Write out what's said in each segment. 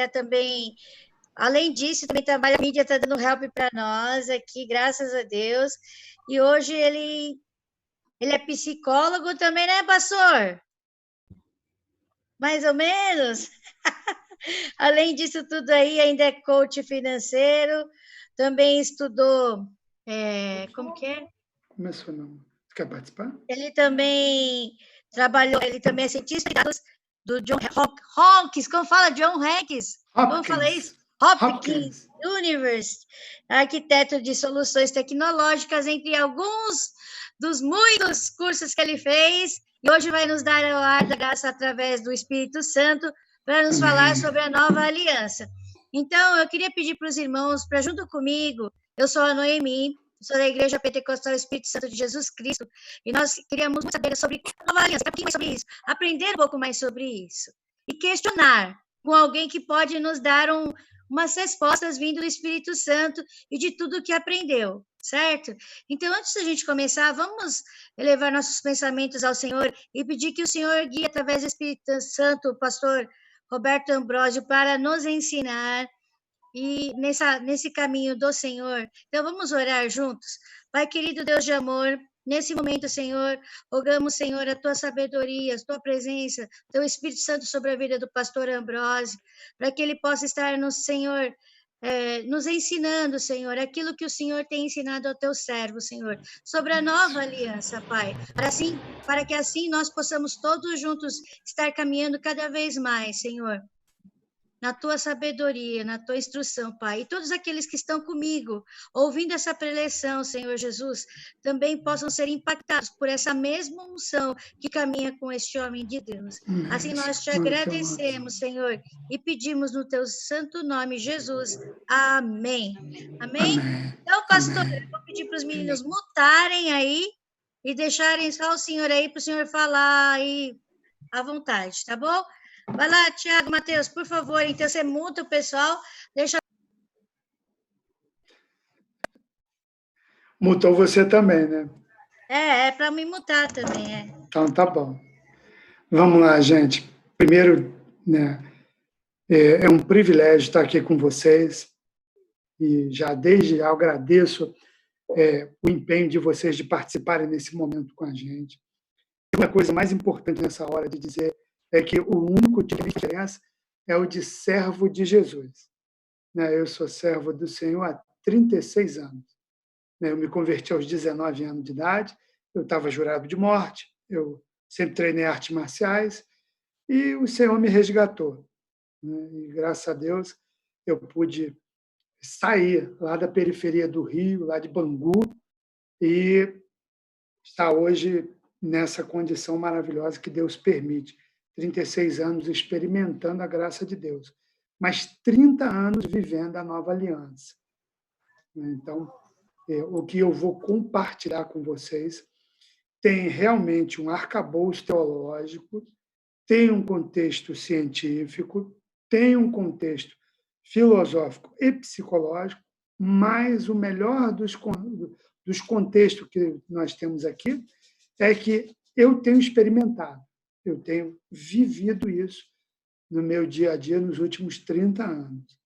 também, além disso, também trabalha, a mídia está dando help para nós aqui, graças a Deus. E hoje ele é psicólogo também, né, pastor? Mais ou menos. Além disso tudo aí, ainda é coach financeiro, também estudou, como que é? Começou não. Quer participar? Ele também trabalhou, ele também é cientista de dados do John Hopkins, como fala? John Hopkins? Como fala isso? Hopkins University, arquiteto de soluções tecnológicas, entre alguns dos muitos cursos que ele fez, e hoje vai nos dar o ar da graça através do Espírito Santo para nos falar sobre a nova aliança. Então, eu queria pedir para os irmãos, para junto comigo, eu sou a Noemi, sou da Igreja Pentecostal Espírito Santo de Jesus Cristo, e nós queríamos saber sobre a nova aliança, um pouquinho mais sobre isso, aprender um pouco mais sobre isso, e questionar com alguém que pode nos dar umas respostas vindo do Espírito Santo e de tudo que aprendeu, certo? Então, antes da gente começar, vamos elevar nossos pensamentos ao Senhor e pedir que o Senhor guie através do Espírito Santo o pastor Roberto Ambrósio para nos ensinar e nesse caminho do Senhor. Então, vamos orar juntos? Pai querido, Deus de amor, nesse momento, Senhor, rogamos, Senhor, a tua sabedoria, a tua presença, teu Espírito Santo sobre a vida do pastor Ambrósio, para que ele possa estar no Senhor, nos ensinando, Senhor, aquilo que o Senhor tem ensinado ao teu servo, Senhor, sobre a nova aliança, Pai, para que assim nós possamos todos juntos estar caminhando cada vez mais, Senhor, na tua sabedoria, na tua instrução, Pai. E todos aqueles que estão comigo, ouvindo essa preleção, Senhor Jesus, também possam ser impactados por essa mesma unção que caminha com este homem de Deus. Assim nós te agradecemos, Senhor, e pedimos no teu santo nome, Jesus. Amém. Amém? Então, pastor, eu vou pedir para os meninos mutarem aí e deixarem só o senhor aí, para o senhor falar aí à vontade, tá bom? Vai lá, Tiago, Matheus, por favor. Então, você muta o pessoal, deixa... Mutou você também, né? É para me mutar também, Então, tá bom. Vamos lá, gente. Primeiro, né, é um privilégio estar aqui com vocês e já desde já agradeço o empenho de vocês de participarem nesse momento com a gente. E uma coisa mais importante nessa hora de dizer é que o único tipo de diferença é o de servo de Jesus. Eu sou servo do Senhor há 36 anos. Eu me converti aos 19 anos de idade, eu estava jurado de morte, eu sempre treinei artes marciais e o Senhor me resgatou. E, graças a Deus, eu pude sair lá da periferia do Rio, lá de Bangu, e estar hoje nessa condição maravilhosa que Deus permite. 36 anos experimentando a graça de Deus, mas 30 anos vivendo a nova aliança. Então, o que eu vou compartilhar com vocês tem realmente um arcabouço teológico, tem um contexto científico, tem um contexto filosófico e psicológico, mas o melhor dos contextos que nós temos aqui é que eu tenho experimentado, eu tenho vivido isso no meu dia a dia nos últimos 30 anos.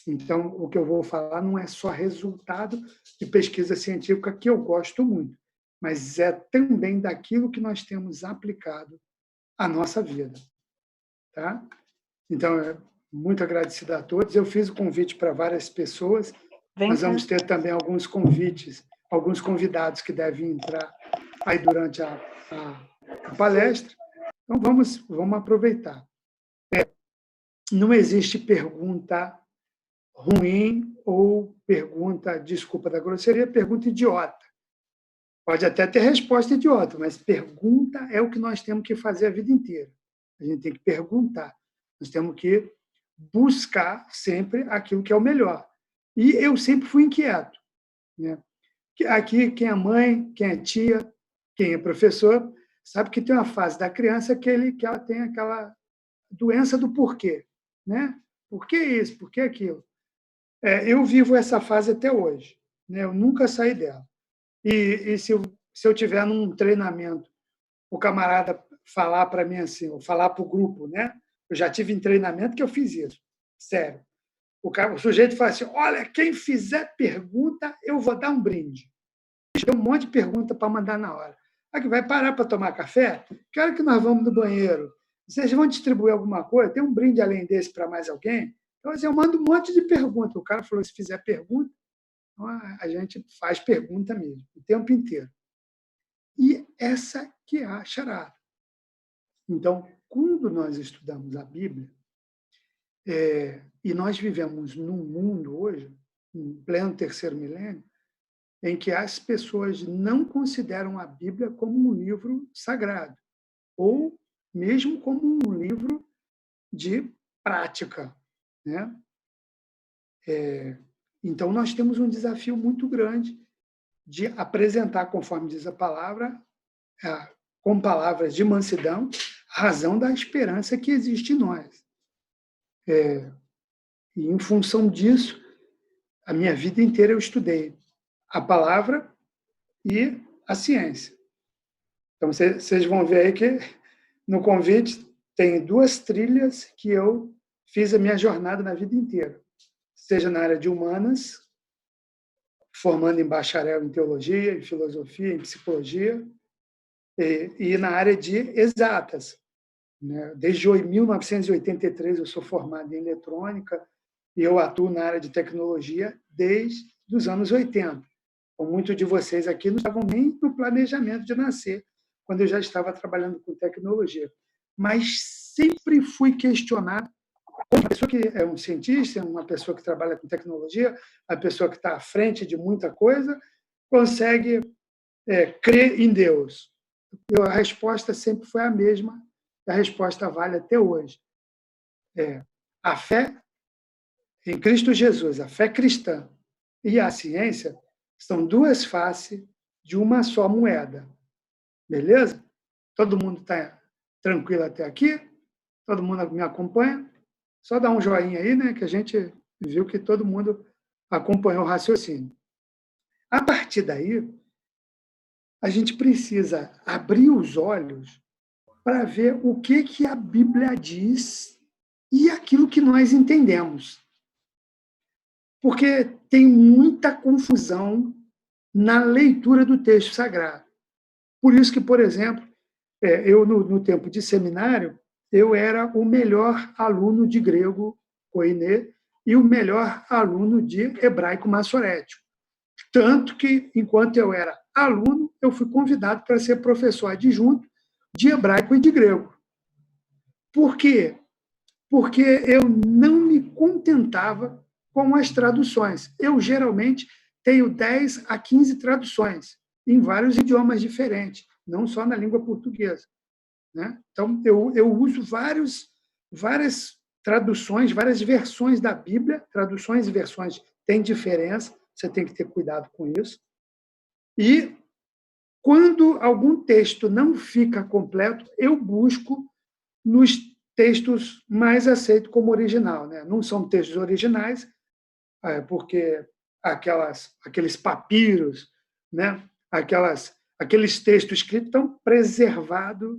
Então, o que eu vou falar não é só resultado de pesquisa científica, que eu gosto muito, mas é também daquilo que nós temos aplicado à nossa vida. Tá? Então, muito agradecido a todos. Eu fiz o convite para várias pessoas. Nós vamos ter também alguns convites, alguns convidados que devem entrar aí durante a palestra. Então, vamos aproveitar. Não existe pergunta ruim ou pergunta, desculpa da grosseria, pergunta idiota. Pode até ter resposta idiota, mas pergunta é o que nós temos que fazer a vida inteira. A gente tem que perguntar. Nós temos que buscar sempre aquilo que é o melhor. E eu sempre fui inquieto. Aqui, quem é mãe, quem é tia, quem é professor, sabe que tem uma fase da criança que ela tem aquela doença do porquê. Por que isso? Por que aquilo? Eu vivo essa fase até hoje. Eu nunca saí dela. E se eu tiver num treinamento, o camarada falar para mim assim, ou falar para o grupo, eu já tive em treinamento que eu fiz isso. Sério. O sujeito fala assim, olha, quem fizer pergunta, eu vou dar um brinde. Tem um monte de pergunta para mandar na hora. Aqui, vai parar para tomar café? Que hora que nós vamos no banheiro? Vocês vão distribuir alguma coisa? Tem um brinde além desse para mais alguém? Então, assim, eu mando um monte de pergunta. O cara falou, se fizer pergunta, então a gente faz pergunta mesmo, o tempo inteiro. E essa que é a charada. Então, quando nós estudamos a Bíblia, e nós vivemos num mundo hoje, em pleno terceiro milênio, em que as pessoas não consideram a Bíblia como um livro sagrado, ou mesmo como um livro de prática, né? Então, nós temos um desafio muito grande de apresentar, conforme diz a palavra, com palavras de mansidão, a razão da esperança que existe em nós. E, em função disso, a minha vida inteira eu estudei a palavra e a ciência. Então, vocês vão ver aí que no convite tem 2 trilhas que eu fiz a minha jornada na vida inteira. Seja na área de humanas, formando em bacharel em teologia, em filosofia, em psicologia, e na área de exatas. Desde 1983 eu sou formado em eletrônica e eu atuo na área de tecnologia desde os anos 80. Então, muitos de vocês aqui não estavam nem no planejamento de nascer, quando eu já estava trabalhando com tecnologia. Mas sempre fui questionado, como uma pessoa que é um cientista, uma pessoa que trabalha com tecnologia, a pessoa que está à frente de muita coisa, consegue crer em Deus. A resposta sempre foi a mesma, a resposta vale até hoje. A fé em Cristo Jesus, a fé cristã e a ciência são 2 faces de uma só moeda. Beleza? Todo mundo está tranquilo até aqui? Todo mundo me acompanha? Só dá um joinha aí, né, que a gente viu que todo mundo acompanhou o raciocínio. A partir daí, a gente precisa abrir os olhos para ver o que a Bíblia diz e aquilo que nós entendemos. Porque tem muita confusão na leitura do texto sagrado. Por isso que, por exemplo, eu, no tempo de seminário, eu era o melhor aluno de grego koiné e o melhor aluno de hebraico massorético. Tanto que, enquanto eu era aluno, eu fui convidado para ser professor adjunto de hebraico e de grego. Por quê? Porque eu não me contentava com as traduções. Eu, geralmente, tenho 10 a 15 traduções, em vários idiomas diferentes, não só na língua portuguesa. Então, eu uso várias traduções, várias versões da Bíblia. Traduções e versões têm diferença, você tem que ter cuidado com isso. E, quando algum texto não fica completo, eu busco nos textos mais aceitos como original. Não são textos originais, porque aqueles papiros, aqueles textos escritos estão preservados,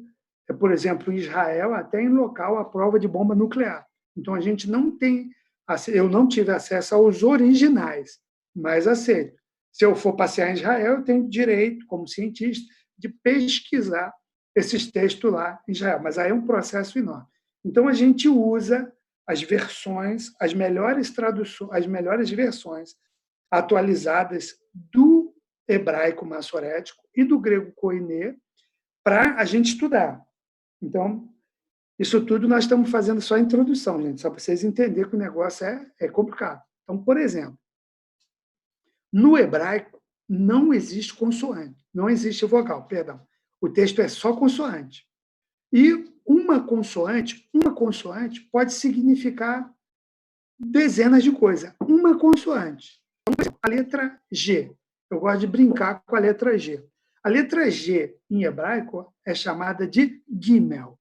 por exemplo, em Israel, até em local à prova de bomba nuclear. Então, a gente não tem, eu não tive acesso aos originais, mas aceito. Se eu for passear em Israel, eu tenho direito, como cientista, de pesquisar esses textos lá em Israel. Mas aí é um processo enorme. Então, a gente usa as versões, as melhores traduções, as melhores versões atualizadas do hebraico massorético e do grego koiné para a gente estudar. Então, isso tudo nós estamos fazendo só a introdução, gente, só para vocês entenderem que o negócio é complicado. Então, por exemplo, no hebraico não existe consoante, não existe vogal, perdão. O texto é só consoante. E uma consoante pode significar dezenas de coisas. Uma consoante. Então, a letra G. Eu gosto de brincar com a letra G. A letra G, em hebraico, é chamada de Gimel.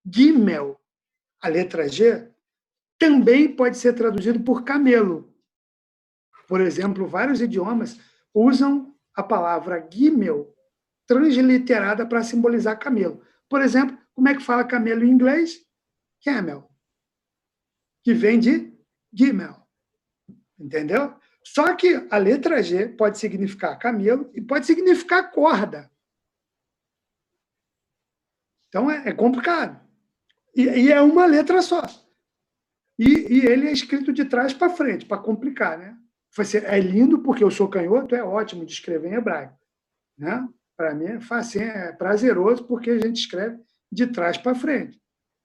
Gimel, a letra G, também pode ser traduzido por camelo. Por exemplo, vários idiomas usam a palavra Gimel transliterada para simbolizar camelo. Por exemplo, como é que fala camelo em inglês? Camel. que vem de Gimel. Entendeu? Só que a letra G pode significar camelo e pode significar corda. Então, é complicado. E é uma letra só. E ele é escrito de trás para frente, para complicar, né? É lindo porque eu sou canhoto, é ótimo de escrever em hebraico, né? Para mim é fácil, é prazeroso porque a gente escreve de trás para frente.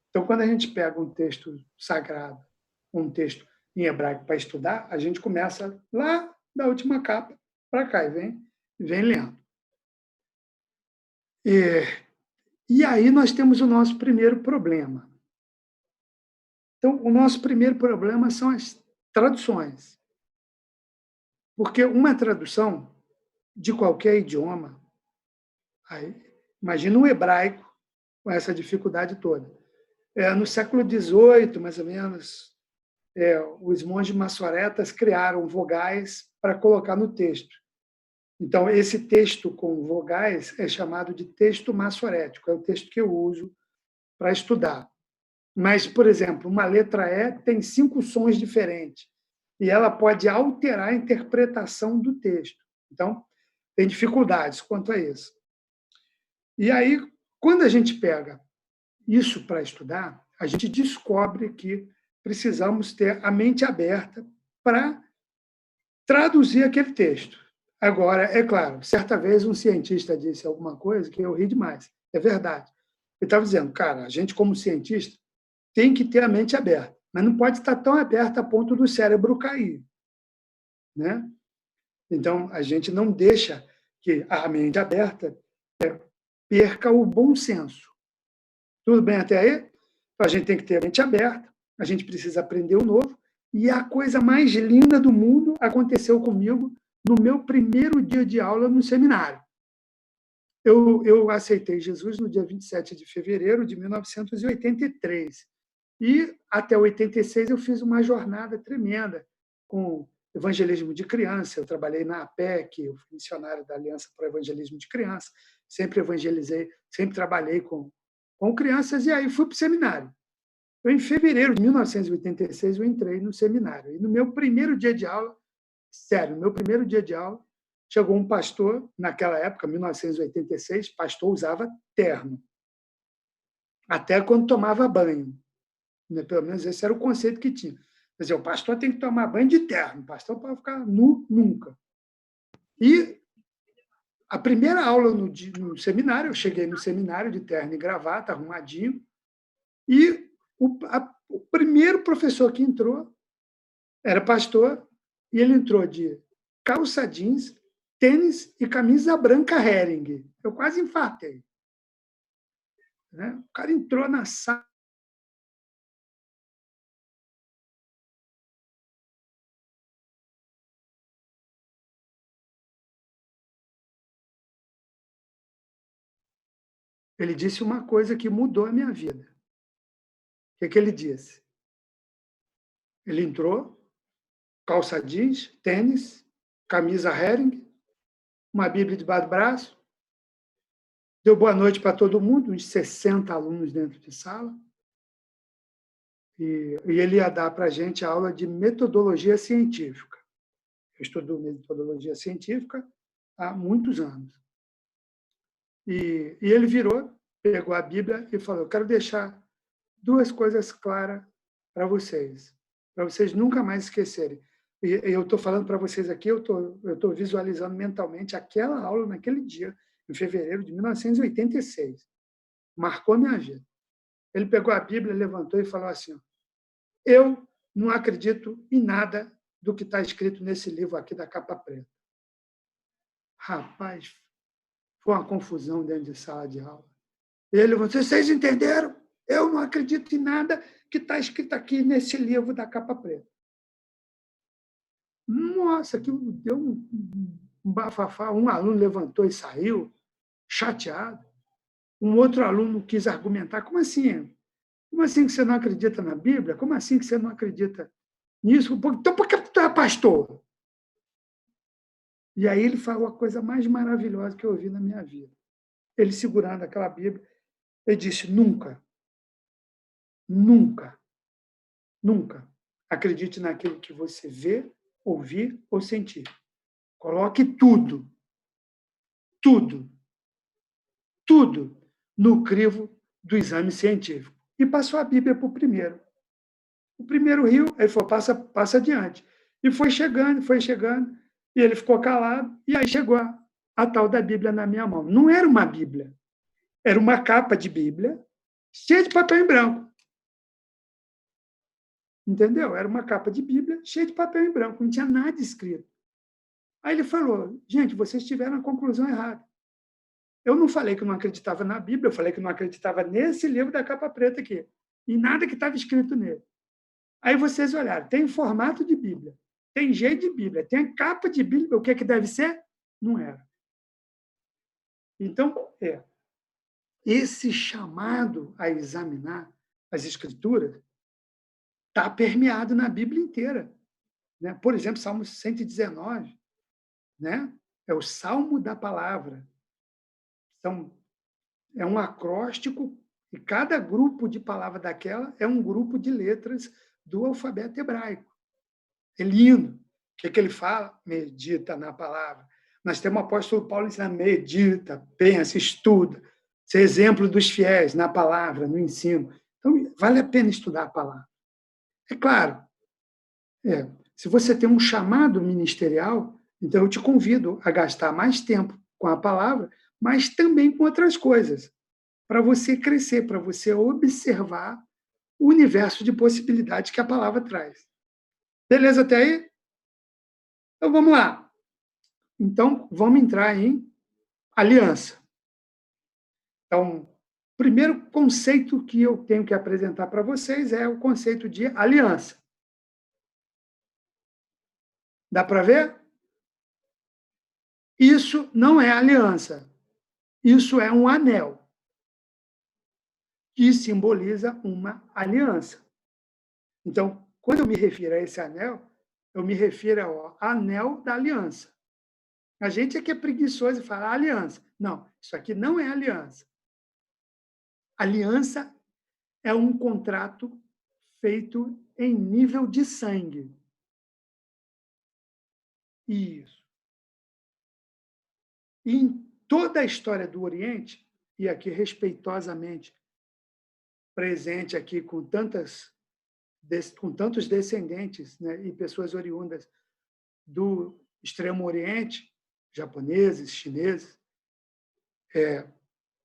Então, quando a gente pega um texto sagrado, um texto em hebraico para estudar, a gente começa lá da última capa para cá e vem lendo. E aí nós temos o nosso primeiro problema. Então, o nosso primeiro problema são as traduções. Porque uma tradução de qualquer idioma, aí, imagina o hebraico com essa dificuldade toda. No século XVIII, mais ou menos, os monges maçoretas criaram vogais para colocar no texto. Então, esse texto com vogais é chamado de texto maçorético, é o texto que eu uso para estudar. Mas, por exemplo, uma letra E tem 5 sons diferentes e ela pode alterar a interpretação do texto. Então, tem dificuldades quanto a isso. E aí, quando a gente pega isso para estudar, a gente descobre que precisamos ter a mente aberta para traduzir aquele texto. Agora, é claro, certa vez um cientista disse alguma coisa que eu ri demais. É verdade. Ele estava dizendo, cara, a gente como cientista tem que ter a mente aberta, mas não pode estar tão aberta a ponto do cérebro cair, né? Então, a gente não deixa que a mente aberta perca o bom senso. Tudo bem até aí? Então, a gente tem que ter a mente aberta, a gente precisa aprender o novo, e a coisa mais linda do mundo aconteceu comigo no meu primeiro dia de aula no seminário. Eu aceitei Jesus no dia 27 de fevereiro de 1983. E, até 86, eu fiz uma jornada tremenda com evangelismo de criança. Eu trabalhei na APEC, eu fui missionário da Aliança para o Evangelismo de Criança, sempre evangelizei, sempre trabalhei com crianças, e aí fui para o seminário. Em fevereiro de 1986, eu entrei no seminário. E no meu primeiro dia de aula, sério, no meu primeiro dia de aula, chegou um pastor, naquela época, 1986, pastor usava terno, até quando tomava banho. Pelo menos esse era o conceito que tinha. Quer dizer, o pastor tem que tomar banho de terno, o pastor pode ficar nu nunca. E a primeira aula no seminário, eu cheguei no seminário de terno e gravata, arrumadinho, e o primeiro professor que entrou era pastor, e ele entrou de calça jeans, tênis e camisa branca Hering. Eu quase infartei. Né? O cara entrou na sala. Ele disse uma coisa que mudou a minha vida. O que ele disse? Ele entrou, calça jeans, tênis, camisa Hering, uma Bíblia debaixo do braço, deu boa noite para todo mundo, uns 60 alunos dentro de sala, e ele ia dar para a gente a aula de metodologia científica. Eu estudo metodologia científica há muitos anos. E ele virou, pegou a Bíblia e falou, eu quero deixar 2 coisas claras para vocês nunca mais esquecerem. E eu estou falando para vocês aqui, eu estou visualizando mentalmente aquela aula naquele dia, em fevereiro de 1986. Marcou minha vida. Ele pegou a Bíblia, levantou e falou assim, eu não acredito em nada do que está escrito nesse livro aqui da capa preta. Rapaz, foi uma confusão dentro de sala de aula. Ele falou, vocês entenderam? Eu não acredito em nada que está escrito aqui nesse livro da capa preta. Nossa, aquilo deu um bafafá. Um aluno levantou e saiu, chateado. Um outro aluno quis argumentar. Como assim? Como assim que você não acredita na Bíblia? Como assim que você não acredita nisso? Então, por que você é pastor? E aí ele falou a coisa mais maravilhosa que eu ouvi na minha vida. Ele segurando aquela Bíblia, ele disse, nunca, nunca, nunca Acredite naquilo que você vê, ouvir ou sentir. Coloque tudo, tudo no crivo do exame científico. E passou a Bíblia para o primeiro. O primeiro riu, ele falou, passa adiante. E foi chegando, e ele ficou calado, e aí chegou a tal da Bíblia na minha mão. Não era uma Bíblia, era uma capa de Bíblia cheia de papel em branco. Entendeu? Era uma capa de Bíblia cheia de papel em branco, não tinha nada escrito. Aí ele falou, gente, vocês tiveram a conclusão errada. Eu não falei que não acreditava na Bíblia, eu falei que não acreditava nesse livro da capa preta aqui, e nada que estava escrito nele. Aí vocês olharam, tem formato de Bíblia, tem jeito de Bíblia, tem a capa de Bíblia, o que é que deve ser? Não era. Então, esse chamado a examinar as Escrituras está permeado na Bíblia inteira. Né? Por exemplo, Salmo 119, né? É o Salmo da Palavra. É um acróstico, e cada grupo de palavra daquela é um grupo de letras do alfabeto hebraico. É lindo. O que ele fala? Medita na palavra. Nós temos o apóstolo Paulo ensinando, medita, pensa, estuda. Ser exemplo dos fiéis na palavra, no ensino. Então, vale a pena estudar a palavra. É claro, se você tem um chamado ministerial, então eu te convido a gastar mais tempo com a palavra, mas também com outras coisas, para você crescer, para você observar o universo de possibilidades que a palavra traz. Beleza até aí? Então, vamos lá. Então, vamos entrar em aliança. Então, o primeiro conceito que eu tenho que apresentar para vocês é o conceito de aliança. Dá para ver? Isso não é aliança. Isso é um anel, que simboliza uma aliança. Então, quando eu me refiro a esse anel, eu me refiro ao anel da aliança. A gente é que é preguiçoso e fala aliança. Não, isso aqui não é aliança. Aliança é um contrato feito em nível de sangue. Isso. E em toda a história do Oriente, e aqui respeitosamente presente aqui com tantos descendentes, né, e pessoas oriundas do Extremo Oriente, japoneses, chineses,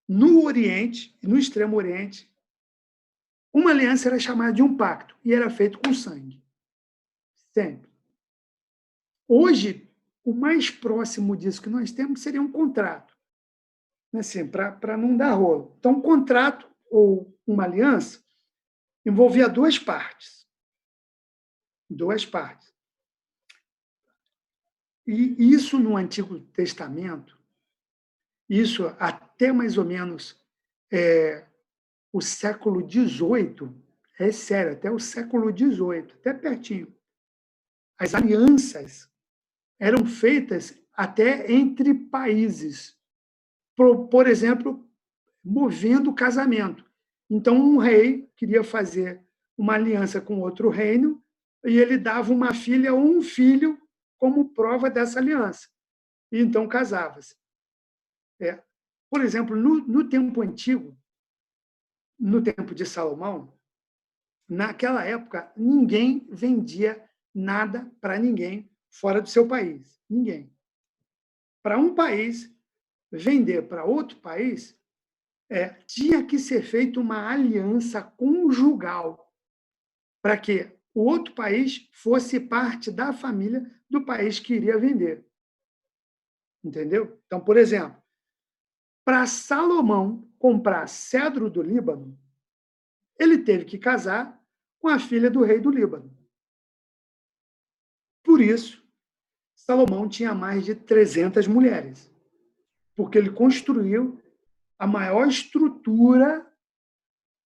no Oriente, no Extremo Oriente, uma aliança era chamada de um pacto e era feito com sangue. Sempre. Hoje, o mais próximo disso que nós temos seria um contrato, assim, para não dar rolo. Então, um contrato ou uma aliança envolvia duas partes. Duas partes. E isso no Antigo Testamento, isso até mais ou menos o século XVIII, é sério, até o século XVIII, até pertinho. As alianças eram feitas até entre países. Por exemplo, movendo o casamento. Então, um rei queria fazer uma aliança com outro reino e ele dava uma filha ou um filho como prova dessa aliança. E então casava-se. Por exemplo, no tempo antigo, no tempo de Salomão, naquela época, ninguém vendia nada para ninguém fora do seu país. Ninguém. Para um país vender para outro país, tinha que ser feita uma aliança conjugal para que o outro país fosse parte da família do país que iria vender. Entendeu? Então, por exemplo, para Salomão comprar cedro do Líbano, ele teve que casar com a filha do rei do Líbano. Por isso, Salomão tinha mais de 300 mulheres, porque ele construiu a maior estrutura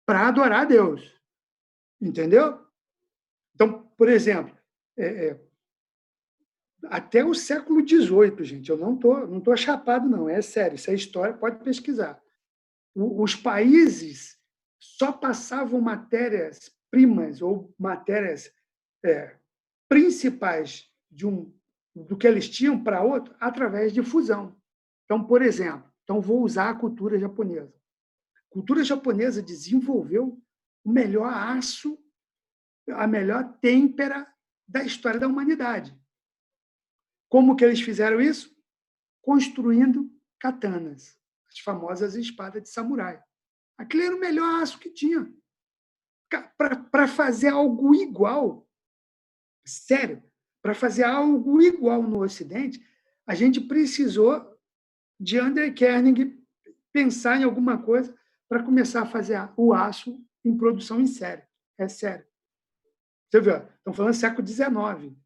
para adorar a Deus. Entendeu? Então, por exemplo, até o século XVIII, gente, eu não tô chapado, não, é sério, isso é história, pode pesquisar. Os países só passavam matérias-primas ou matérias principais do que eles tinham para outro através de fusão. Então, por exemplo, vou usar a cultura japonesa. A cultura japonesa desenvolveu o melhor aço, a melhor têmpera da história da humanidade. Como que eles fizeram isso? Construindo katanas, as famosas espadas de samurai. Aquele era o melhor aço que tinha. Para fazer algo igual, sério, para fazer algo igual no Ocidente, a gente precisou de André Koenig pensar em alguma coisa para começar a fazer o aço em produção em série. É sério. Você viu? Estão falando do século XIX.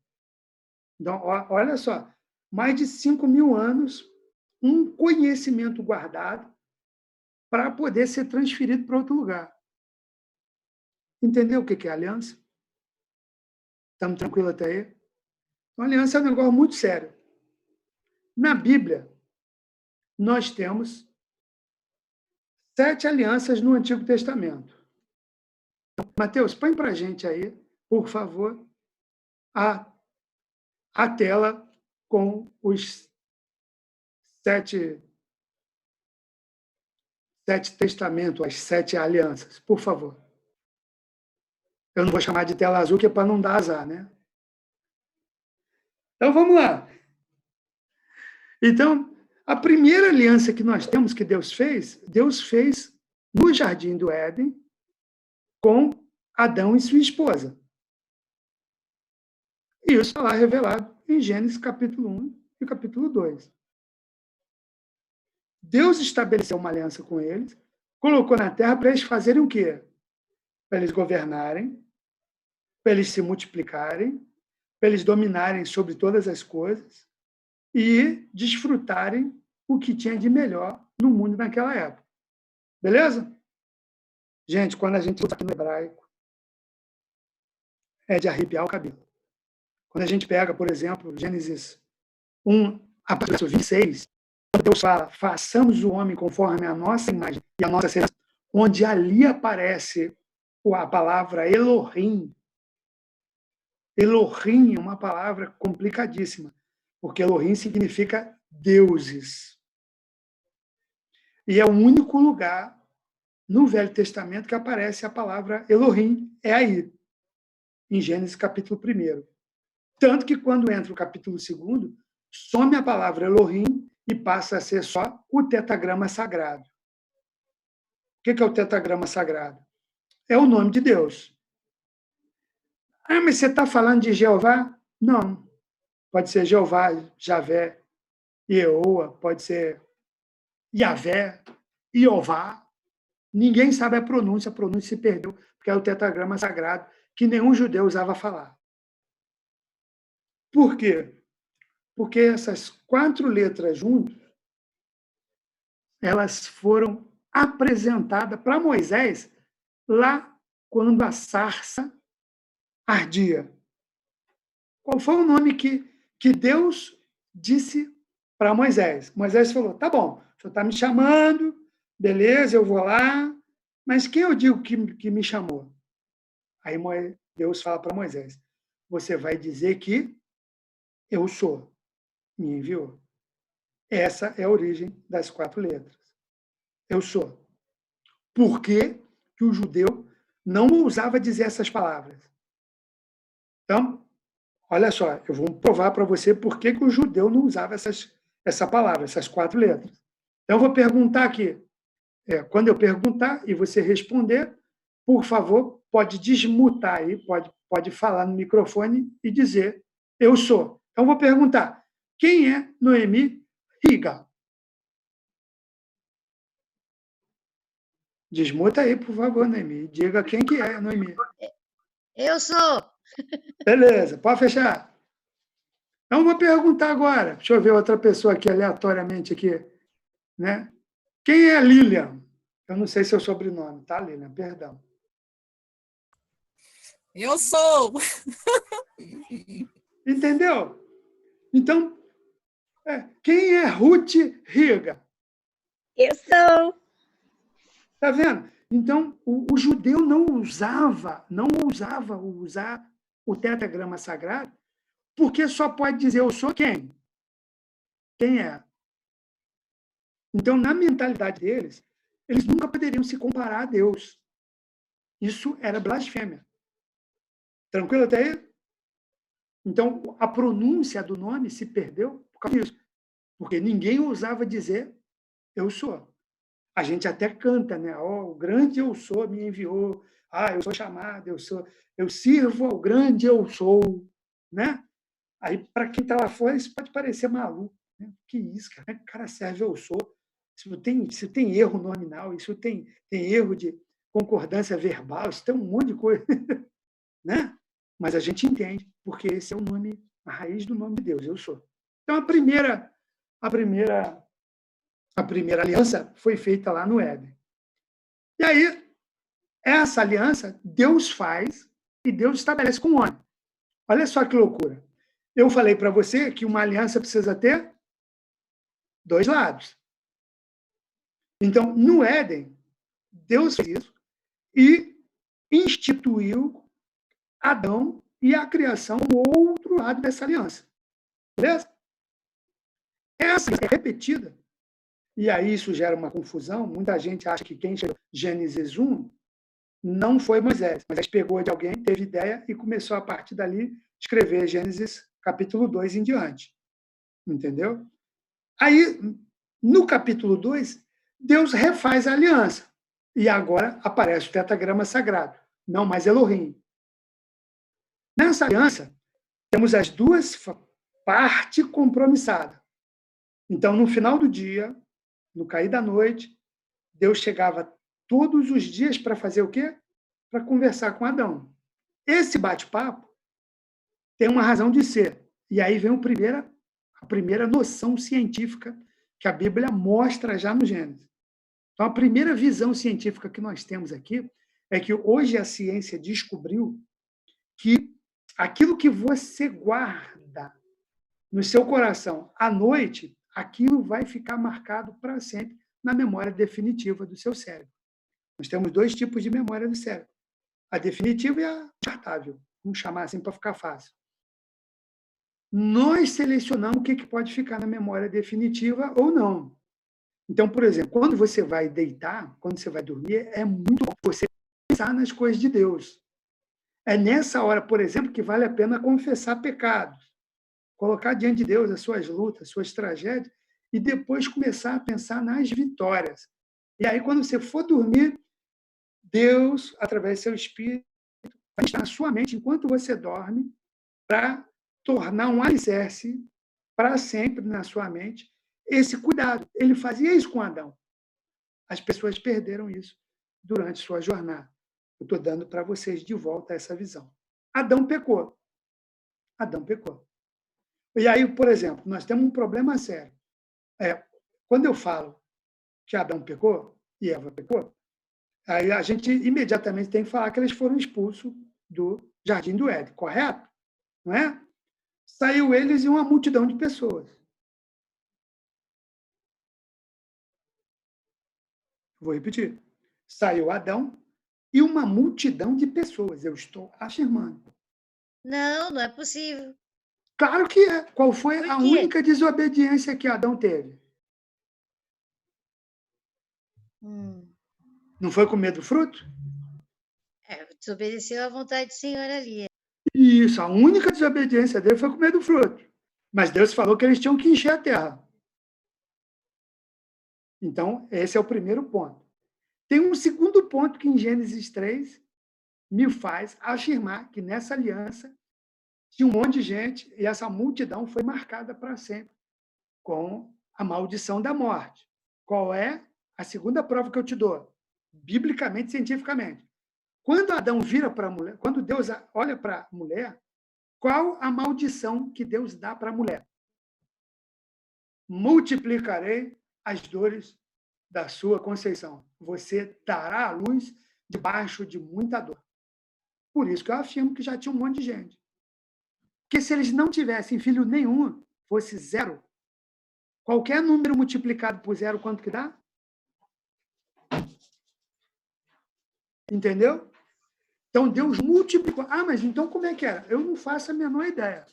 Então, olha só, mais de 5.000 anos, um conhecimento guardado para poder ser transferido para outro lugar. Entendeu o que é aliança? Estamos tranquilos até aí? Então, aliança é um negócio muito sério. Na Bíblia, nós temos 7 alianças no Antigo Testamento. Mateus, põe para a gente aí, por favor, a tela com os 7 testamentos, as 7 alianças, por favor. Eu não vou chamar de tela azul, que é para não dar azar, né? Então, vamos lá. Então, a primeira aliança que nós temos, que Deus fez no Jardim do Éden com Adão e sua esposa. E isso está lá revelado em Gênesis capítulo 1 e capítulo 2. Deus estabeleceu uma aliança com eles, colocou na terra para eles fazerem o quê? Para eles governarem, para eles se multiplicarem, para eles dominarem sobre todas as coisas e desfrutarem o que tinha de melhor no mundo naquela época. Beleza? Gente, quando a gente usa aqui no hebraico, é de arrepiar o cabelo. Quando a gente pega, por exemplo, Gênesis 1, a partir do 26, Deus fala, façamos o homem conforme a nossa imagem e a nossa semelhança, onde ali aparece a palavra Elohim. Elohim é uma palavra complicadíssima, porque Elohim significa deuses. E é o único lugar no Velho Testamento que aparece a palavra Elohim, é aí, em Gênesis capítulo 1. Tanto que quando entra o capítulo 2, some a palavra Elohim e passa a ser só o tetragrama sagrado. O que é o tetragrama sagrado? É o nome de Deus. Ah, mas você está falando de Jeová? Não. Pode ser Jeová, Javé, Ieoa, pode ser Yavé, Iová. Ninguém sabe a pronúncia se perdeu, porque é o tetragrama sagrado que nenhum judeu usava falar. Por quê? Porque essas 4 letras juntas, elas foram apresentadas para Moisés lá quando a sarça ardia. Qual foi o nome que Deus disse para Moisés? Moisés falou, tá bom, o senhor está me chamando, beleza, eu vou lá, mas quem eu digo que me chamou? Aí Deus fala para Moisés, você vai dizer que eu sou, me enviou. Essa é a origem das 4 letras. Eu sou. Por que o judeu não ousava dizer essas palavras? Então, olha só, eu vou provar para você por que o judeu não usava essa palavra, essas 4 letras. Então, eu vou perguntar aqui. Quando eu perguntar e você responder, por favor, pode desmutar aí, pode falar no microfone e dizer, eu sou. Então, eu vou perguntar, quem é Noemi Riga? Desmuta aí, por favor, Noemi. Diga quem que é, Noemi. Eu sou. Beleza, pode fechar. Então, vou perguntar agora. Deixa eu ver outra pessoa aqui, aleatoriamente aqui. Né? Quem é Lilian? Eu não sei seu sobrenome, tá, Lilian? Perdão. Eu sou. Entendeu? Então, quem é Ruth Riga? Eu sou. Tá vendo? Então, o judeu não ousava usar o tetragrama sagrado, porque só pode dizer eu sou quem? Quem é? Então, na mentalidade deles, eles nunca poderiam se comparar a Deus. Isso era blasfêmia. Tranquilo até aí? Então, a pronúncia do nome se perdeu por causa disso. Porque ninguém ousava dizer eu sou. A gente até canta, né? Oh, o grande eu sou me enviou. Ah, eu sou chamado, eu sirvo ao grande eu sou, né? Aí, para quem está lá fora, isso pode parecer maluco. Né? Que isso, cara? Como é que o cara serve eu sou? Isso tem erro nominal, isso tem erro de concordância verbal, isso tem um monte de coisa. Né? Mas a gente entende, porque esse é o nome, a raiz do nome de Deus, eu sou. Então, a primeira aliança foi feita lá no Éden. E aí, essa aliança, Deus faz e Deus estabelece com o homem. Olha só que loucura. Eu falei para você que uma aliança precisa ter 2 lados. Então, no Éden, Deus fez isso e instituiu Adão e a criação do outro lado dessa aliança. Beleza? Essa é repetida. E aí isso gera uma confusão. Muita gente acha que quem chegou Gênesis 1 não foi Moisés. Moisés pegou de alguém, teve ideia e começou a partir dali escrever Gênesis capítulo 2 em diante. Entendeu? Aí, no capítulo 2, Deus refaz a aliança. E agora aparece o tetragrama sagrado, não mais Elohim. Nessa aliança, temos as duas partes compromissadas. Então, no final do dia, no cair da noite, Deus chegava todos os dias para fazer o quê? Para conversar com Adão. Esse bate-papo tem uma razão de ser. E aí vem a primeira noção científica que a Bíblia mostra já no Gênesis. Então, a primeira visão científica que nós temos aqui é que hoje a ciência descobriu que aquilo que você guarda no seu coração à noite, aquilo vai ficar marcado para sempre na memória definitiva do seu cérebro. Nós temos 2 tipos de memória do cérebro. A definitiva e a descartável. Vamos chamar assim para ficar fácil. Nós selecionamos o que pode ficar na memória definitiva ou não. Então, por exemplo, quando você vai deitar, quando você vai dormir, é muito bom você pensar nas coisas de Deus. É nessa hora, por exemplo, que vale a pena confessar pecados, colocar diante de Deus as suas lutas, as suas tragédias, e depois começar a pensar nas vitórias. E aí, quando você for dormir, Deus, através do seu Espírito, vai estar na sua mente enquanto você dorme, para tornar um alicerce para sempre na sua mente esse cuidado. Ele fazia isso com Adão. As pessoas perderam isso durante sua jornada. Eu estou dando para vocês de volta essa visão. Adão pecou. Adão pecou. E aí, por exemplo, nós temos um problema sério. Quando eu falo que Adão pecou e Eva pecou, aí a gente imediatamente tem que falar que eles foram expulsos do Jardim do Éden, correto? Não é? Saiu eles e uma multidão de pessoas. Vou repetir. Saiu Adão e uma multidão de pessoas. Eu estou afirmando. Não, não é possível. Claro que é. Qual foi a única desobediência que Adão teve? Não foi comer do fruto? Desobedeceu à vontade do Senhor ali. Isso, a única desobediência dele foi comer do fruto. Mas Deus falou que eles tinham que encher a terra. Então, esse é o primeiro ponto. Tem um segundo ponto que em Gênesis 3 me faz afirmar que nessa aliança tinha um monte de gente e essa multidão foi marcada para sempre com a maldição da morte. Qual é a segunda prova que eu te dou? Biblicamente, cientificamente. Quando Adão vira para a mulher, quando Deus olha para a mulher, qual a maldição que Deus dá para a mulher? Multiplicarei as dores da sua conceição. Você dará à luz debaixo de muita dor. Por isso que eu afirmo que já tinha um monte de gente. Porque se eles não tivessem filho nenhum, fosse 0, qualquer número multiplicado por 0, quanto que dá? Entendeu? Então, Deus multiplicou. Ah, mas então como é que era? Eu não faço a menor ideia.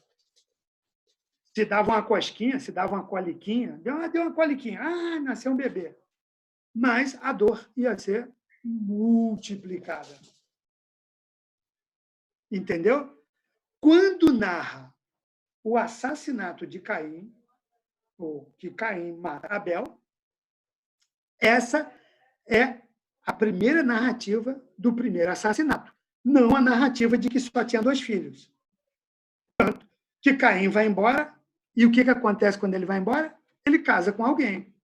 Se dava uma cosquinha, se dava uma coliquinha, deu uma coliquinha. Ah, nasceu um bebê. Mas a dor ia ser multiplicada. Entendeu? Quando narra o assassinato de Caim, ou que Caim mata Abel, essa é a primeira narrativa do primeiro assassinato, não a narrativa de que só tinha 2 filhos. Tanto que Caim vai embora, e o que acontece quando ele vai embora? Ele casa com alguém.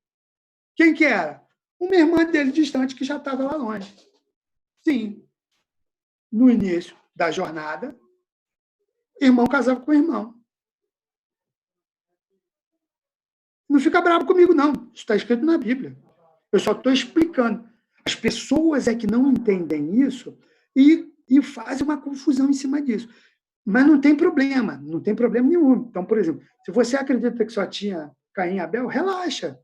Quem que era? Uma irmã dele distante que já estava lá longe. Sim, no início da jornada, irmão casava com irmão. Não fica bravo comigo, não. Isso está escrito na Bíblia. Eu só estou explicando. As pessoas é que não entendem isso e fazem uma confusão em cima disso. Mas não tem problema nenhum. Então, por exemplo, se você acredita que só tinha Caim e Abel, relaxa.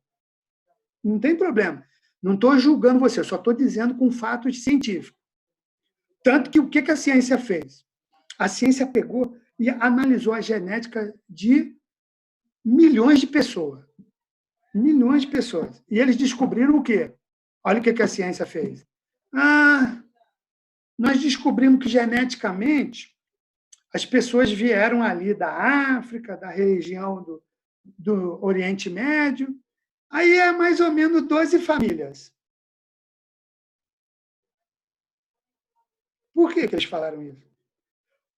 Não tem problema. Não estou julgando você, só estou dizendo com fatos científicos. Tanto que o que a ciência fez? A ciência pegou e analisou a genética de milhões de pessoas. Milhões de pessoas. E eles descobriram o quê? Olha o que a ciência fez. Nós descobrimos que geneticamente as pessoas vieram ali da África, da região do Oriente Médio. Aí é mais ou menos 12 famílias. Por que eles falaram isso?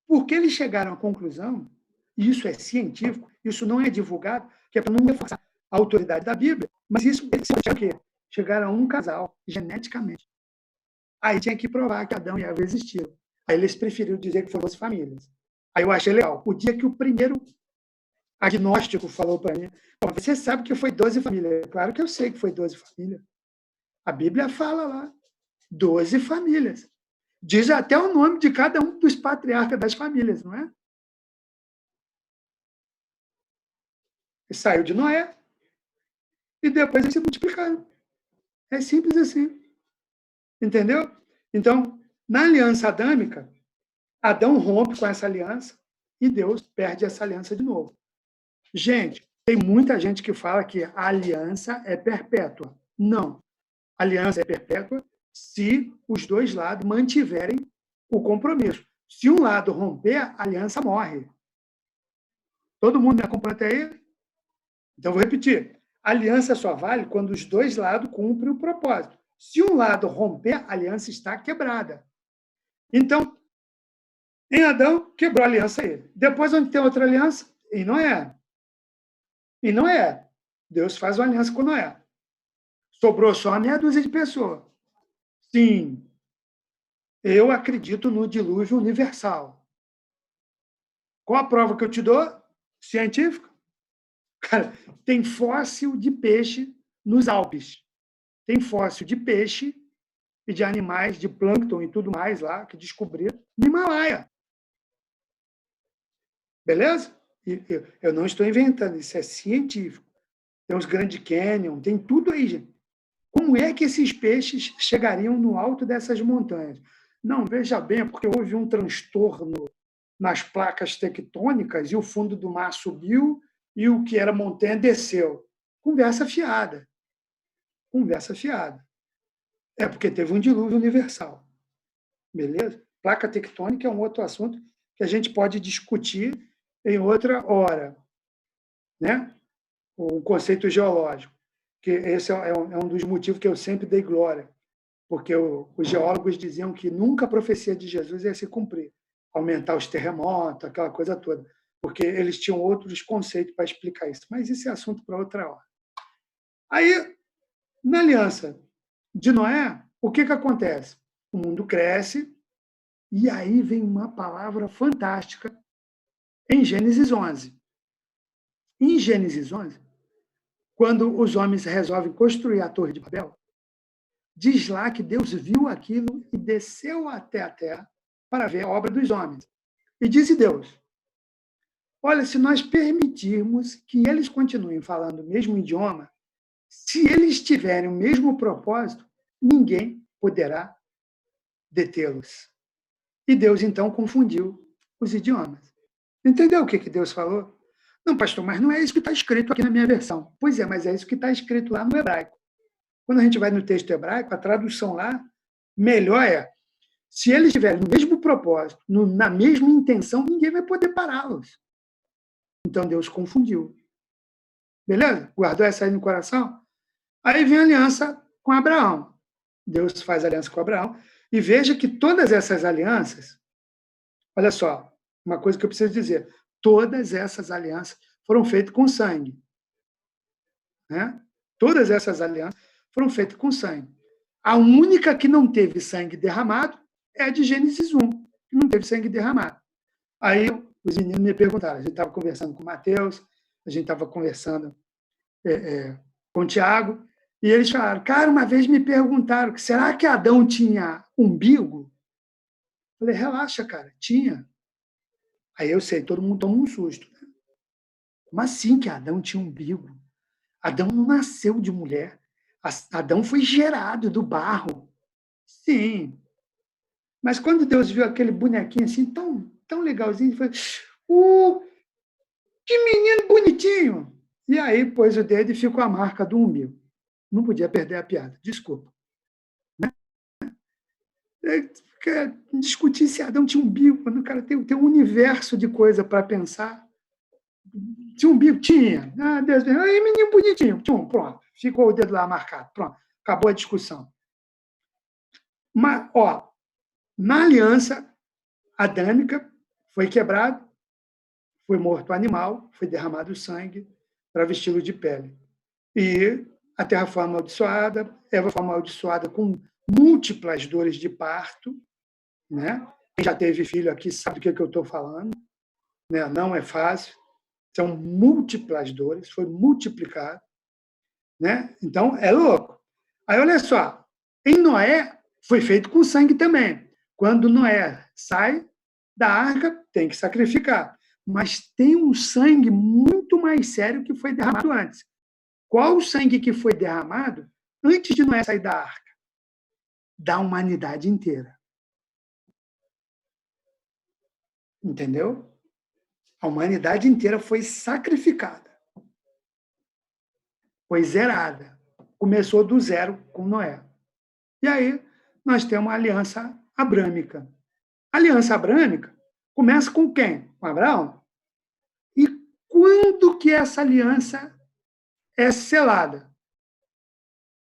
Porque eles chegaram à conclusão, e isso é científico, isso não é divulgado, que é para não reforçar a autoridade da Bíblia, mas isso é o quê? Chegaram a um casal, geneticamente. Aí tinha que provar que Adão e Eva existiam. Aí eles preferiram dizer que foram 12 famílias. Aí eu achei legal. O dia que o primeiro agnóstico falou para mim, você sabe que foi 12 famílias. Claro que eu sei que foi 12 famílias. A Bíblia fala lá, 12 famílias. Diz até o nome de cada um dos patriarcas das famílias, não é? E saiu de Noé. E depois eles se multiplicaram. É simples assim. Entendeu? Então, na aliança adâmica, Adão rompe com essa aliança e Deus perde essa aliança de novo. Gente, tem muita gente que fala que a aliança é perpétua. Não. A aliança é perpétua se os 2 lados mantiverem o compromisso. Se um lado romper, a aliança morre. Todo mundo me acompanha até aí? Então, vou repetir. A aliança só vale quando os 2 lados cumprem o propósito. Se um lado romper, a aliança está quebrada. Então, em Adão, quebrou a aliança ele. Depois, onde tem outra aliança? Em Noé. Em Noé. Deus faz uma aliança com Noé. Sobrou só meia dúzia de pessoas. Sim. Eu acredito no dilúvio universal. Qual a prova que eu te dou? Científica. Cara, tem fóssil de peixe nos Alpes. Tem fóssil de peixe e de animais, de plâncton e tudo mais lá, que descobriram no Himalaia. Beleza? Eu não estou inventando, isso é científico. Tem os Grand Canyon, tem tudo aí, gente. Como é que esses peixes chegariam no alto dessas montanhas? Não, veja bem, porque houve um transtorno nas placas tectônicas e o fundo do mar subiu e o que era montanha desceu. Conversa fiada. Conversa fiada. É porque teve um dilúvio universal. Beleza? Placa tectônica é um outro assunto que a gente pode discutir em outra hora. Né? O conceito geológico. Que esse é um dos motivos que eu sempre dei glória. Porque os geólogos diziam que nunca a profecia de Jesus ia se cumprir. Aumentar os terremotos, aquela coisa toda. Porque eles tinham outros conceitos para explicar isso. Mas isso é assunto para outra hora. Aí, na aliança de Noé, o que acontece? O mundo cresce e aí vem uma palavra fantástica em Gênesis 11. Em Gênesis 11, quando os homens resolvem construir a Torre de Babel, diz lá que Deus viu aquilo e desceu até a terra para ver a obra dos homens. E disse Deus, olha, se nós permitirmos que eles continuem falando o mesmo idioma, se eles tiverem o mesmo propósito, ninguém poderá detê-los. E Deus, então, confundiu os idiomas. Entendeu o que Deus falou? Não, pastor, mas não é isso que está escrito aqui na minha versão. Pois é, mas é isso que está escrito lá no hebraico. Quando a gente vai no texto hebraico, a tradução lá melhor é: se eles estiverem no mesmo propósito, na mesma intenção, ninguém vai poder pará-los. Então Deus confundiu. Beleza? Guardou essa aí no coração? Aí vem a aliança com Abraão. Deus faz aliança com Abraão. E veja que todas essas alianças, olha só, uma coisa que eu preciso dizer, todas essas alianças foram feitas com sangue. Né? Todas essas alianças foram feitas com sangue. A única que não teve sangue derramado é a de Gênesis 1, que não teve sangue derramado. Aí os meninos me perguntaram, a gente estava conversando com o Mateus, a gente estava conversando com o Tiago, e eles falaram, cara, uma vez me perguntaram, será que Adão tinha umbigo? Eu falei, relaxa, cara, tinha. Aí eu sei, todo mundo toma um susto. Né? Como assim que Adão tinha umbigo? Adão não nasceu de mulher. Adão foi gerado do barro. Sim. Mas quando Deus viu aquele bonequinho assim, tão legalzinho, ele falou, que menino bonitinho! E aí pôs o dedo e ficou a marca do umbigo. Não podia perder a piada, desculpa. Né? Discutir se Adão tinha umbigo, quando o cara tem um universo de coisa para pensar. Tinha umbigo? Tinha. Ah, Deus, aí menino bonitinho. Pronto, ficou o dedo lá marcado. Pronto, acabou a discussão. Mas, na aliança adâmica, foi quebrado, foi morto o animal, foi derramado o sangue para vesti-lo de pele. E a terra foi amaldiçoada, Eva foi amaldiçoada com múltiplas dores de parto. Né? Quem já teve filho aqui sabe do que eu estou falando. Né? Não é fácil. São múltiplas dores, foi multiplicado. Né? Então, é louco. Aí, olha só, em Noé, foi feito com sangue também. Quando Noé sai da arca, tem que sacrificar. Mas tem um sangue muito mais sério que foi derramado antes. Qual o sangue que foi derramado antes de Noé sair da arca? Da humanidade inteira. Entendeu? A humanidade inteira foi sacrificada. Foi zerada. Começou do zero com Noé. E aí, nós temos a aliança abrâmica. A aliança abrâmica começa com quem? Com Abraão. E quando que essa aliança é selada?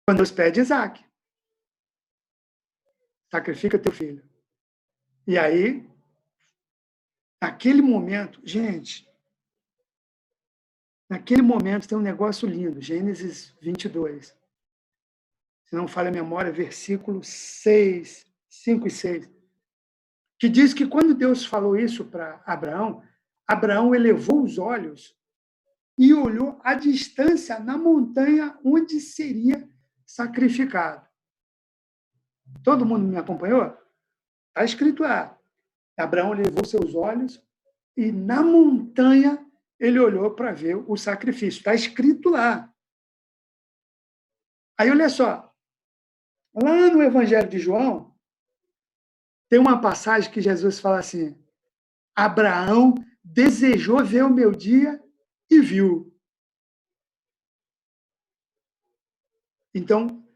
Quando Deus pede Isaac. Sacrifica teu filho. E aí, naquele momento, gente, naquele momento tem um negócio lindo, Gênesis 22. Se não falha a memória, versículo 6, 5 e 6, que diz que quando Deus falou isso para Abraão, Abraão elevou os olhos e olhou à distância na montanha onde seria sacrificado. Todo mundo me acompanhou? Está escrito lá. Abraão levou seus olhos e na montanha ele olhou para ver o sacrifício. Está escrito lá. Aí, olha só. Lá no Evangelho de João, tem uma passagem que Jesus fala assim, Abraão desejou ver o meu dia e viu. Então,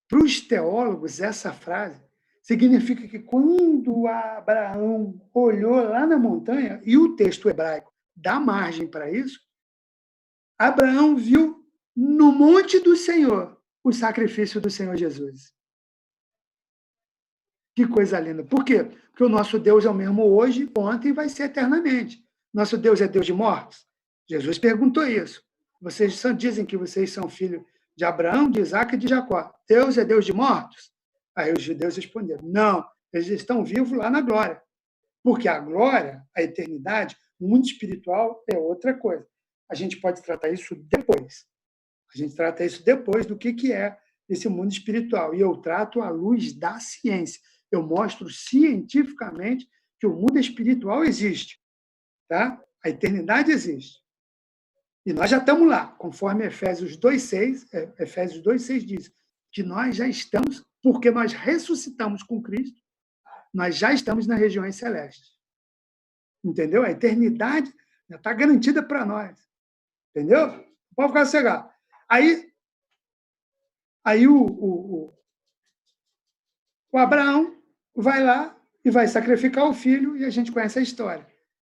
para os teólogos, essa frase significa que quando Abraão olhou lá na montanha, e o texto hebraico dá margem para isso, Abraão viu no monte do Senhor o sacrifício do Senhor Jesus. Que coisa linda. Por quê? Porque o nosso Deus é o mesmo hoje, ontem e vai ser eternamente. Nosso Deus é Deus de mortos? Jesus perguntou isso. Vocês dizem que vocês são filhos de Abraão, de Isaac e de Jacó. Deus é Deus de mortos? Aí os judeus responderam, não, eles estão vivos lá na glória. Porque a glória, a eternidade, o mundo espiritual é outra coisa. A gente pode tratar isso depois. A gente trata isso depois do que é esse mundo espiritual. E eu trato à luz da ciência. Eu mostro cientificamente que o mundo espiritual existe. Tá? A eternidade existe. E nós já estamos lá, conforme Efésios 2,6 diz, que nós já estamos, porque nós ressuscitamos com Cristo, nós já estamos nas regiões celestes. Entendeu? A eternidade já está garantida para nós. Entendeu? Pode ficar sossegado. Aí o Abraão vai lá e vai sacrificar o filho, e a gente conhece a história.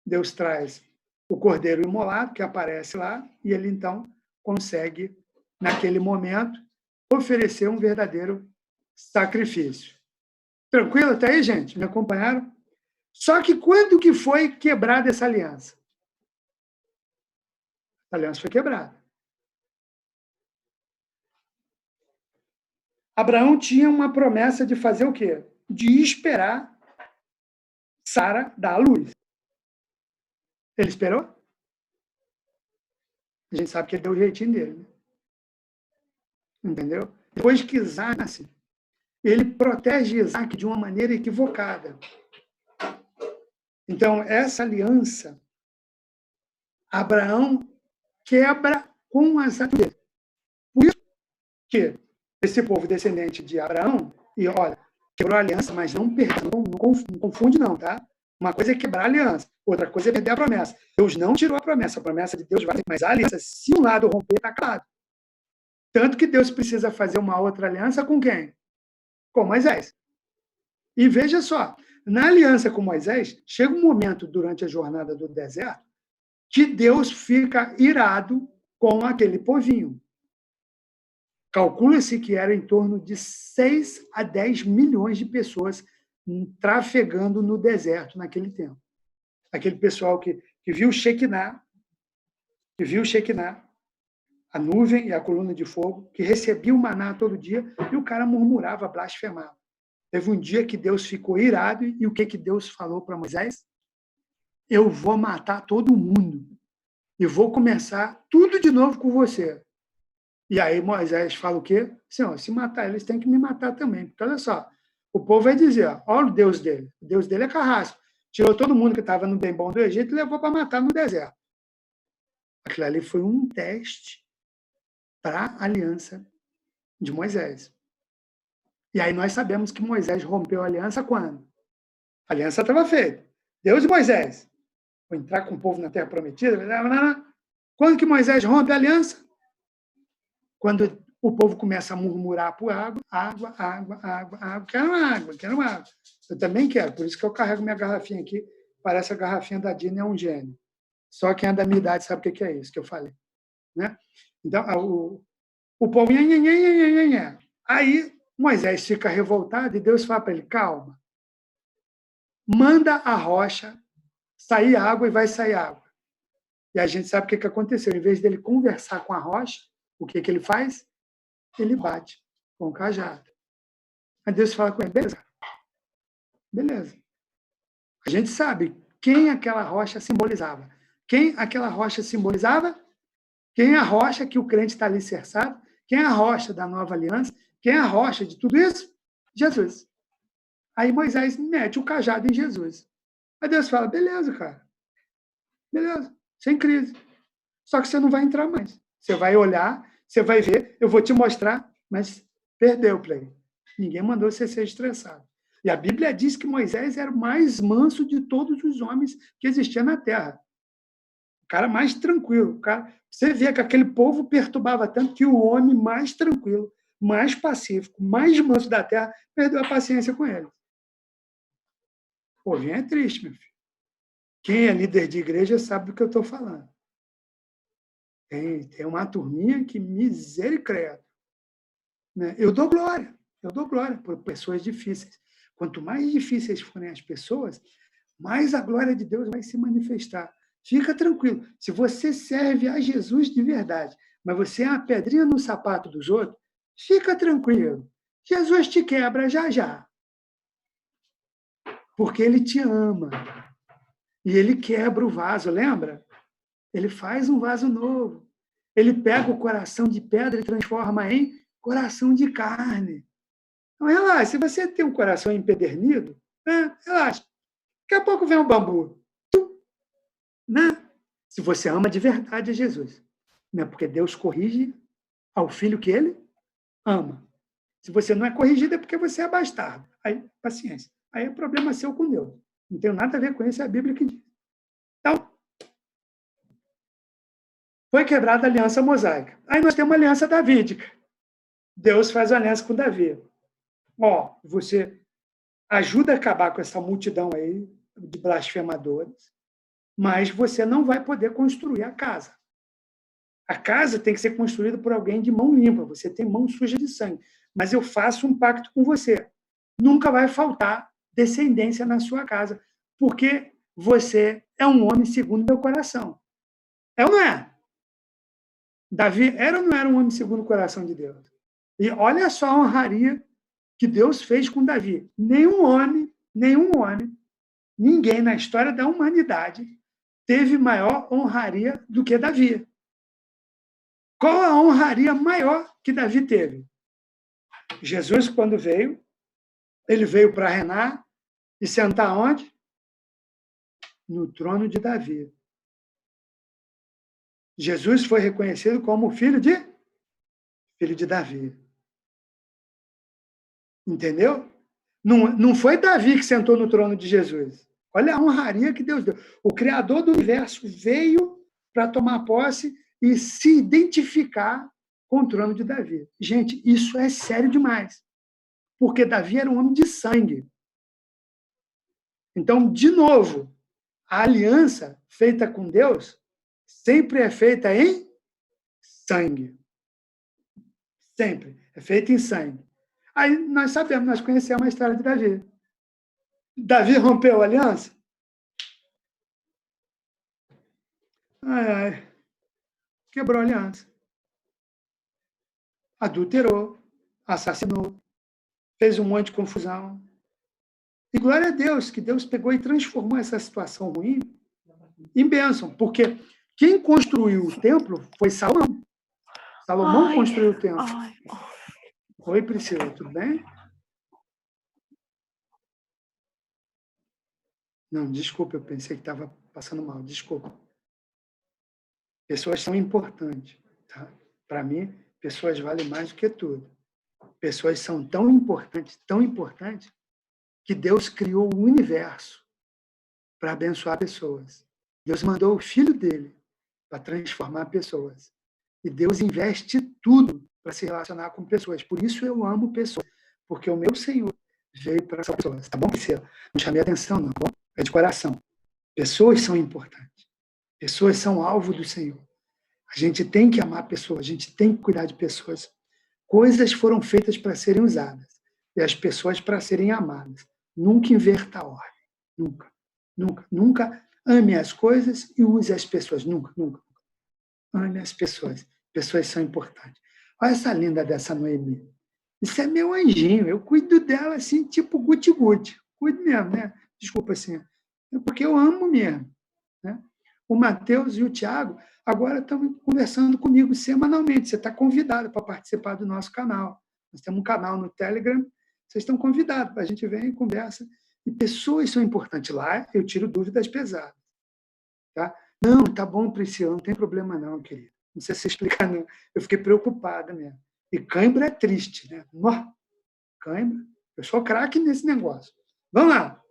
Deus traz o cordeiro imolado, que aparece lá, e ele, então, consegue, naquele momento, oferecer um verdadeiro sacrifício. Tranquilo até aí, gente? Me acompanharam? Só que quando que foi quebrada essa aliança? A aliança foi quebrada. Abraão tinha uma promessa de fazer o quê? De esperar Sara dar à luz. Ele esperou? A gente sabe que ele deu o jeitinho dele. Né? Entendeu? Depois que Isaac nasce, ele protege Isaac de uma maneira equivocada. Então, essa aliança, Abraão quebra com as naturezas. Por isso que esse povo descendente de Abraão, e olha, quebrou a aliança, mas não confunde não, tá? Uma coisa é quebrar a aliança, outra coisa é perder a promessa. Deus não tirou a promessa de Deus vai, mas a aliança, se um lado romper, está claro. Tanto que Deus precisa fazer uma outra aliança com quem? Com Moisés. E veja só, na aliança com Moisés, chega um momento durante a jornada do deserto que Deus fica irado com aquele povinho. Calcula-se que era em torno de 6 a 10 milhões de pessoas trafegando no deserto naquele tempo. Aquele pessoal que viu o Shekinah, a nuvem e a coluna de fogo, que recebia o maná todo dia, e o cara murmurava, blasfemava. Teve um dia que Deus ficou irado, e o que Deus falou para Moisés? Eu vou matar todo mundo, e vou começar tudo de novo com você. E aí Moisés fala o quê? Senhor, se matar eles, tem que me matar também. Porque olha só, o povo vai dizer, olha o Deus dele. O Deus dele é carrasco. Tirou todo mundo que estava no bem bom do Egito e levou para matar no deserto. Aquilo ali foi um teste para a aliança de Moisés. E aí nós sabemos que Moisés rompeu a aliança quando? A aliança estava feita. Deus e Moisés. Vou entrar com o povo na Terra Prometida. Quando que Moisés rompe a aliança? Quando o povo começa a murmurar por água, quero água. Eu também quero, por isso que eu carrego minha garrafinha aqui, parece a garrafinha da Dina, é um gênio. Só quem é da minha idade sabe o que é isso que eu falei. Né? Então, o povo... Aí, Moisés fica revoltado e Deus fala para ele, calma, manda a rocha sair água e vai sair água. E a gente sabe o que aconteceu. Em vez dele conversar com a rocha, o que ele faz? Ele bate com o cajado. Aí Deus fala com ele, beleza. Beleza. A gente sabe quem aquela rocha simbolizava. Quem aquela rocha simbolizava? Quem é a rocha que o crente está alicerçado? Quem é a rocha da nova aliança? Quem é a rocha de tudo isso? Jesus. Aí Moisés mete o cajado em Jesus. Aí Deus fala, beleza, cara. Beleza, sem crise. Só que você não vai entrar mais. Você vai olhar, você vai ver, eu vou te mostrar, mas perdeu o play. Ninguém mandou você ser estressado. E a Bíblia diz que Moisés era o mais manso de todos os homens que existiam na Terra. O cara mais tranquilo. Você vê que aquele povo perturbava tanto que o homem mais tranquilo, mais pacífico, mais manso da Terra, perdeu a paciência com ele. O povinho é triste, meu filho. Quem é líder de igreja sabe do que eu estou falando. Tem uma turminha que misericórdia. Né? Eu dou glória por pessoas difíceis. Quanto mais difíceis forem as pessoas, mais a glória de Deus vai se manifestar. Fica tranquilo. Se você serve a Jesus de verdade, mas você é uma pedrinha no sapato dos outros, fica tranquilo. Jesus te quebra já já. Porque ele te ama. E ele quebra o vaso, lembra? Ele faz um vaso novo. Ele pega o coração de pedra e transforma em coração de carne. Então, relaxa. Se você tem um coração empedernido, relaxa. Daqui a pouco vem um bambu. Né? Se você ama de verdade a Jesus. Né? Porque Deus corrige ao filho que ele ama. Se você não é corrigido, é porque você é bastardo. Aí, paciência. aí é problema seu com Deus. Não tem nada a ver com isso, é a Bíblia que diz. Então, foi quebrada a aliança mosaica. Aí nós temos a aliança davídica. Deus faz a aliança com Davi. Você ajuda a acabar com essa multidão aí de blasfemadores, mas você não vai poder construir a casa. A casa tem que ser construída por alguém de mão limpa. Você tem mão suja de sangue. Mas eu faço um pacto com você. Nunca vai faltar descendência na sua casa, porque você é um homem segundo meu coração. É ou não é? Davi era ou não era um homem segundo o coração de Deus? E olha só a honraria que Deus fez com Davi. Nenhum homem, ninguém na história da humanidade teve maior honraria do que Davi. Qual a honraria maior que Davi teve? Jesus, quando veio, ele veio para reinar e sentar onde? No trono de Davi. Jesus foi reconhecido como filho de Davi. Entendeu? Não foi Davi que sentou no trono de Jesus. Olha a honraria que Deus deu. O Criador do universo veio para tomar posse e se identificar com o trono de Davi. Gente, isso é sério demais. Porque Davi era um homem de sangue. Então, de novo, a aliança feita com Deus sempre é feita em sangue. Sempre. É feita em sangue. Aí nós sabemos, nós conhecemos a história de Davi. Davi rompeu a aliança? Quebrou a aliança. Adulterou, assassinou, fez um monte de confusão. E glória a Deus, que Deus pegou e transformou essa situação ruim em bênção, porque quem construiu o templo foi Salomão. Salomão construiu o templo. Oi, Priscila, tudo bem? Não, desculpa, eu pensei que estava passando mal, desculpa. Pessoas são importantes, tá? Para mim, pessoas valem mais do que tudo. Pessoas são tão importantes, que Deus criou o universo para abençoar pessoas. Deus mandou o Filho dele para transformar pessoas. E Deus investe tudo para se relacionar com pessoas. Por isso eu amo pessoas, porque o meu Senhor veio para essas pessoas. Tá bom, Priscila? Não chamei atenção, não, tá bom? É de coração. Pessoas são importantes. Pessoas são alvo do Senhor. A gente tem que amar pessoas, a gente tem que cuidar de pessoas. Coisas foram feitas para serem usadas e as pessoas para serem amadas. Nunca inverta a ordem. Nunca. Nunca. Nunca ame as coisas e use as pessoas. Nunca, nunca. Ame as pessoas. Pessoas são importantes. Olha essa linda dessa Noemi. Isso é meu anjinho. Eu cuido dela assim, tipo guti-guti. Cuido mesmo, né? Desculpa, assim. É porque eu amo mesmo. Né? O Mateus e o Tiago agora estão conversando comigo semanalmente. Você está convidado para participar do nosso canal. Nós temos um canal no Telegram. Vocês estão convidados. A gente vem e conversa. E pessoas são importantes. Lá eu tiro dúvidas pesadas. Tá? Não, tá bom, Priscila, não tem problema não, querido. Não sei se explicar, não. Eu fiquei preocupada mesmo. E cãibra é triste, né? Cãibra. Eu sou craque nesse negócio. Vamos lá.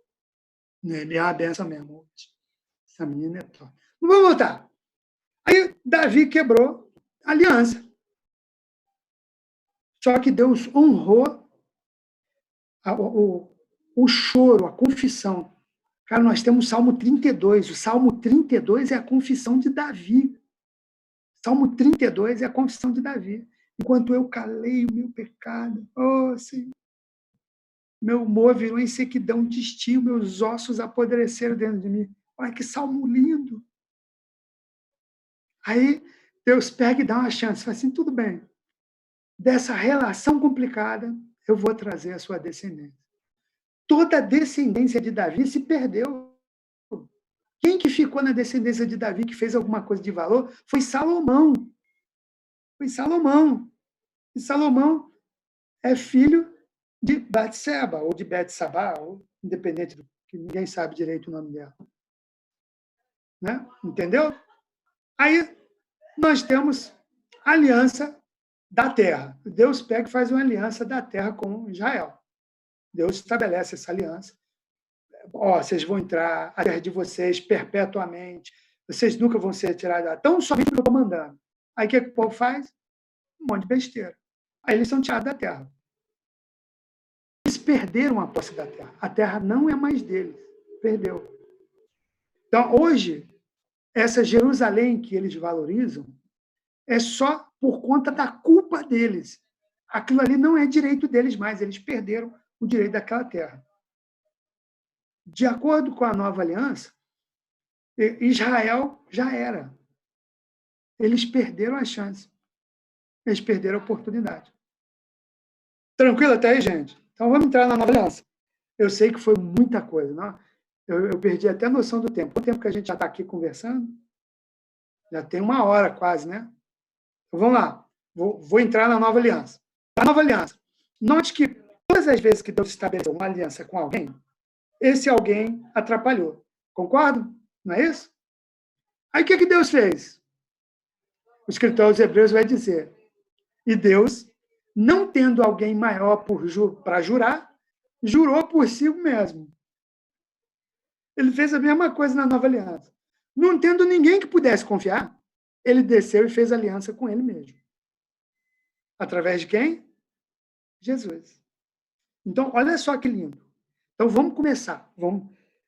É uma benção mesmo. Essa menina é top. Vamos voltar. Aí Davi quebrou a aliança. Só que Deus honrou o choro, a confissão. Cara, nós temos o Salmo 32. O Salmo 32 é a confissão de Davi. Salmo 32 é a confissão de Davi. Enquanto eu calei o meu pecado, Senhor, meu humor virou em sequidão de estio, meus ossos apodreceram dentro de mim. Olha que salmo lindo. Aí Deus pega e dá uma chance. Fala assim, tudo bem. Dessa relação complicada, eu vou trazer a sua descendência. Toda a descendência de Davi se perdeu. Quem que ficou na descendência de Davi que fez alguma coisa de valor foi Salomão. Foi Salomão. E Salomão é filho de Batseba, ou de Betsabá, ou independente do que ninguém sabe direito o nome dela. Né? Entendeu? Aí nós temos a aliança da terra. Deus pega e faz uma aliança da terra com Israel. Deus estabelece essa aliança vocês vão entrar, a terra de vocês perpetuamente, vocês nunca vão ser tirados, tão somente porque eu estou mandando. Aí o que o povo faz? Um monte de besteira. Aí eles são tirados da terra. Eles perderam a posse da terra. A terra não é mais deles. Perdeu. Então, hoje, essa Jerusalém que eles valorizam é só por conta da culpa deles. Aquilo ali não é direito deles mais. Eles perderam o direito daquela terra. De acordo com a nova aliança, Israel já era. Eles perderam a chance. Eles perderam a oportunidade. Tranquilo até aí, gente? Então, vamos entrar na nova aliança. Eu sei que foi muita coisa, não? Eu perdi até a noção do tempo. Quanto tempo que a gente já está aqui conversando? Já tem 1 hora quase, né? Então, vamos lá. Vou entrar na nova aliança. A nova aliança. Note que todas as vezes que Deus estabeleceu uma aliança com alguém, esse alguém atrapalhou. Concordo? Não é isso? Aí o que Deus fez? O escritor aos Hebreus vai dizer: e Deus, não tendo alguém maior para jurar, jurou por si mesmo. Ele fez a mesma coisa na nova aliança. Não tendo ninguém que pudesse confiar, ele desceu e fez aliança com ele mesmo. Através de quem? Jesus. Então, olha só que lindo. Então, vamos começar.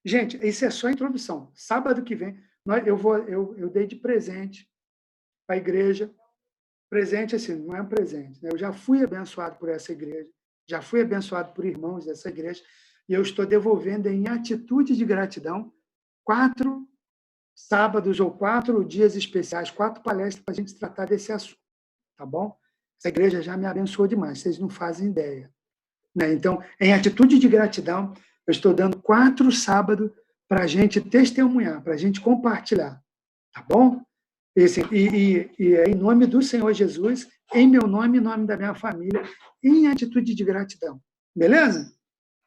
Gente, isso é só a introdução. Sábado que vem, eu dei de presente para a igreja. Presente, assim, não é um presente, né? Eu já fui abençoado por essa igreja, já fui abençoado por irmãos dessa igreja, e eu estou devolvendo em atitude de gratidão 4 sábados ou 4 dias especiais, 4 palestras para a gente tratar desse assunto, tá bom? Essa igreja já me abençoou demais, vocês não fazem ideia. Né? Então, em atitude de gratidão, eu estou dando 4 sábados para a gente testemunhar, para a gente compartilhar, tá bom? E é em nome do Senhor Jesus, em meu nome, em nome da minha família, em atitude de gratidão. Beleza?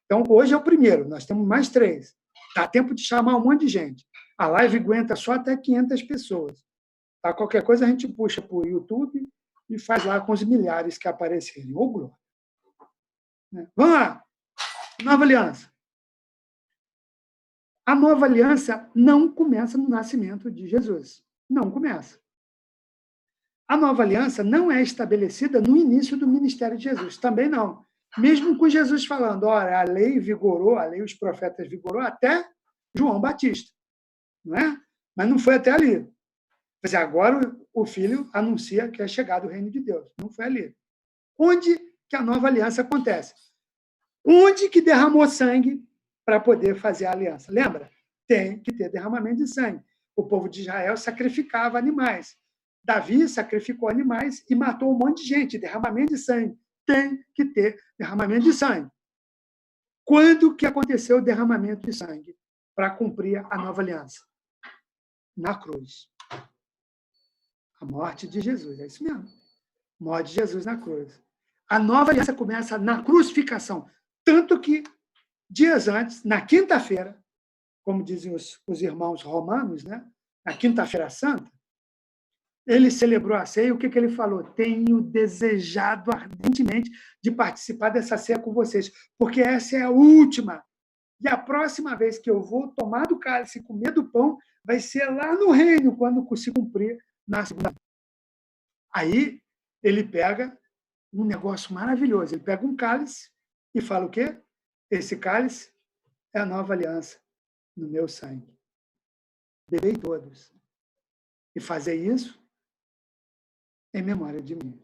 Então, hoje é o primeiro, nós temos mais 3. Dá tempo de chamar um monte de gente. A live aguenta só até 500 pessoas. Tá? Qualquer coisa a gente puxa para o YouTube e faz lá com os milhares que aparecerem. Ô, glória! Vamos lá! Nova aliança. A nova aliança não começa no nascimento de Jesus. Não começa. A nova aliança não é estabelecida no início do ministério de Jesus. Também não. Mesmo com Jesus falando, olha, a lei vigorou, a lei, os profetas vigorou até João Batista. Não é? Mas não foi até ali. Mas agora o Filho anuncia que é chegado o reino de Deus. Não foi ali. Onde que a nova aliança acontece? Onde que derramou sangue para poder fazer a aliança? Lembra? Tem que ter derramamento de sangue. O povo de Israel sacrificava animais. Davi sacrificou animais e matou um monte de gente. Derramamento de sangue. Tem que ter derramamento de sangue. Quando que aconteceu o derramamento de sangue para cumprir a nova aliança? Na cruz. A morte de Jesus, é isso mesmo. Morte de Jesus na cruz. A nova aliança começa na crucificação. Tanto que, dias antes, na quinta-feira, como dizem os irmãos romanos, né? Na quinta-feira santa, ele celebrou a ceia e o que ele falou? Tenho desejado ardentemente de participar dessa ceia com vocês, porque essa é a última. E a próxima vez que eu vou tomar do cálice e comer do pão vai ser lá no reino, quando se cumprir na segunda. Aí ele pega um negócio maravilhoso. Ele pega um cálice e fala o quê? Esse cálice é a nova aliança no meu sangue. Bebei todos. E fazer isso em memória de mim.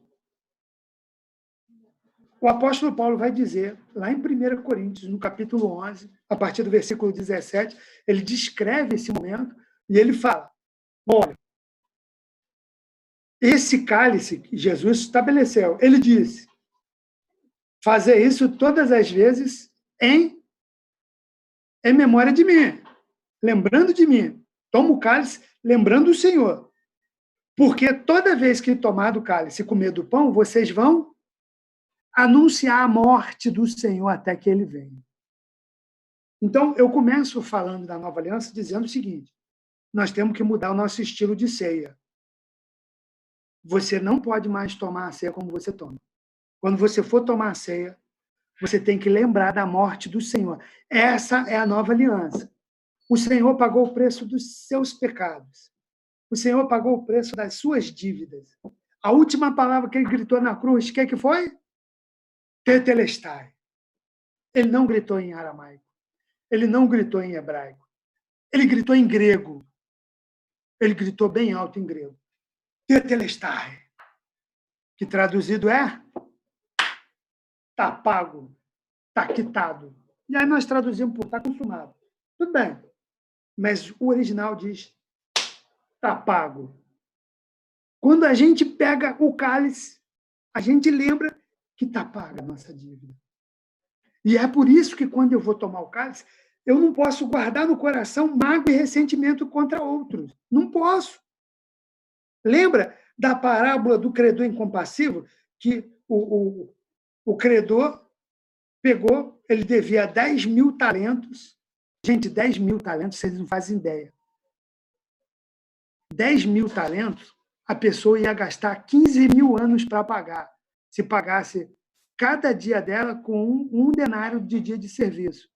O apóstolo Paulo vai dizer, lá em 1 Coríntios, no capítulo 11, a partir do versículo 17, ele descreve esse momento e ele fala, olha, esse cálice que Jesus estabeleceu, ele disse, fazer isso todas as vezes em memória de mim, lembrando de mim. Toma o cálice, lembrando o Senhor. Porque toda vez que tomar do cálice e comer do pão, vocês vão anunciar a morte do Senhor até que ele venha. Então, eu começo falando da nova aliança dizendo o seguinte, nós temos que mudar o nosso estilo de ceia. Você não pode mais tomar a ceia como você toma. Quando você for tomar a ceia, você tem que lembrar da morte do Senhor. Essa é a nova aliança. O Senhor pagou o preço dos seus pecados. O Senhor pagou o preço das suas dívidas. A última palavra que ele gritou na cruz, o que foi? Tetelestai. Ele não gritou em aramaico. Ele não gritou em hebraico. Ele gritou em grego. Ele gritou bem alto em grego. Tetelestai. Que traduzido é: está pago, está quitado. E aí nós traduzimos por está consumado. Tudo bem. Mas o original diz: está pago. Quando a gente pega o cálice, a gente lembra que está paga a nossa dívida. E é por isso que quando eu vou tomar o cálice, eu não posso guardar no coração mágoa e ressentimento contra outros. Não posso. Lembra da parábola do credor incompassivo? Que o credor pegou, ele devia 10 mil talentos. Gente, 10 mil talentos, vocês não fazem ideia. 10 mil talentos, a pessoa ia gastar 15 mil anos para pagar, se pagasse cada dia dela com um denário de dia de serviço.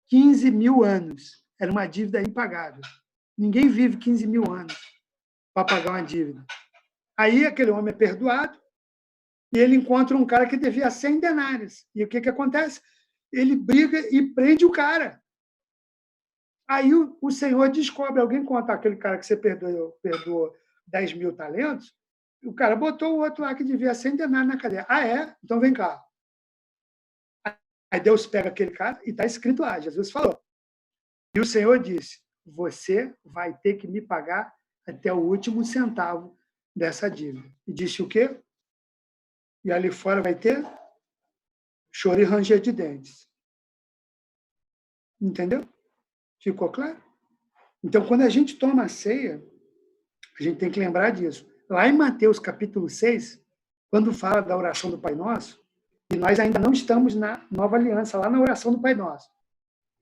15 mil anos. Era uma dívida impagável. Ninguém vive 15 mil anos para pagar uma dívida. Aí aquele homem é perdoado e ele encontra um cara que devia 100 denários. E o que acontece? Ele briga e prende o cara. Aí o Senhor descobre, alguém conta aquele cara que você perdoou 10 mil talentos, o cara botou o outro lá que devia 100 denários na cadeia. Ah, é? Então vem cá. Aí Deus pega aquele cara e está escrito lá, Jesus falou. E o Senhor disse: você vai ter que me pagar até o último centavo dessa dívida. E disse o quê? E ali fora vai ter choro e ranger de dentes. Entendeu? Ficou claro? Então, quando a gente toma a ceia, a gente tem que lembrar disso. Lá em Mateus, capítulo 6, quando fala da oração do Pai Nosso, e nós ainda não estamos na nova aliança, lá na oração do Pai Nosso.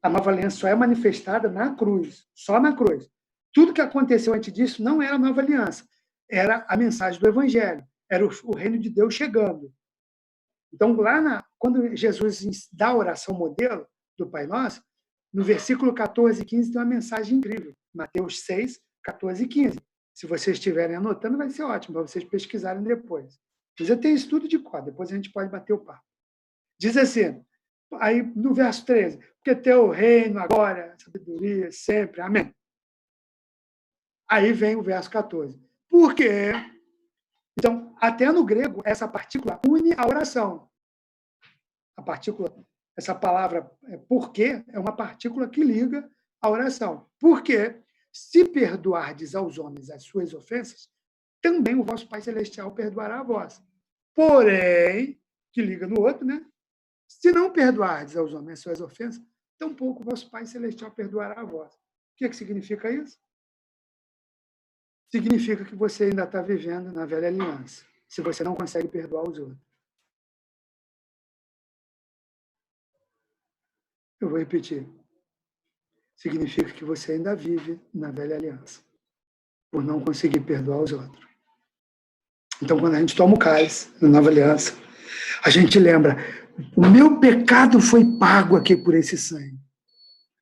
A nova aliança só é manifestada na cruz, só na cruz. Tudo que aconteceu antes disso não era a nova aliança, era a mensagem do Evangelho, era o reino de Deus chegando. Então, quando Jesus dá a oração modelo do Pai Nosso, no versículo 14 e 15 tem uma mensagem incrível. Mateus 6, 14 e 15. Se vocês estiverem anotando, vai ser ótimo para vocês pesquisarem depois. Mas eu tenho isso tudo de cor, depois a gente pode bater o papo. Diz assim, aí no verso 13, porque teu reino agora, sabedoria, sempre, amém. Aí vem o verso 14. Por quê? Então, até no grego, essa partícula une a oração. A partícula, essa palavra porque é uma partícula que liga a oração. Porque se perdoardes aos homens as suas ofensas, também o vosso Pai Celestial perdoará a vós. Porém, que liga no outro, né? Se não perdoardes aos homens as suas ofensas, tampouco o vosso Pai Celestial perdoará a vós. O que significa isso? Significa que você ainda está vivendo na velha aliança, se você não consegue perdoar os outros. Eu vou repetir. Significa que você ainda vive na velha aliança, por não conseguir perdoar os outros. Então, quando a gente toma o cálice, na nova aliança, a gente lembra, o meu pecado foi pago aqui por esse sangue.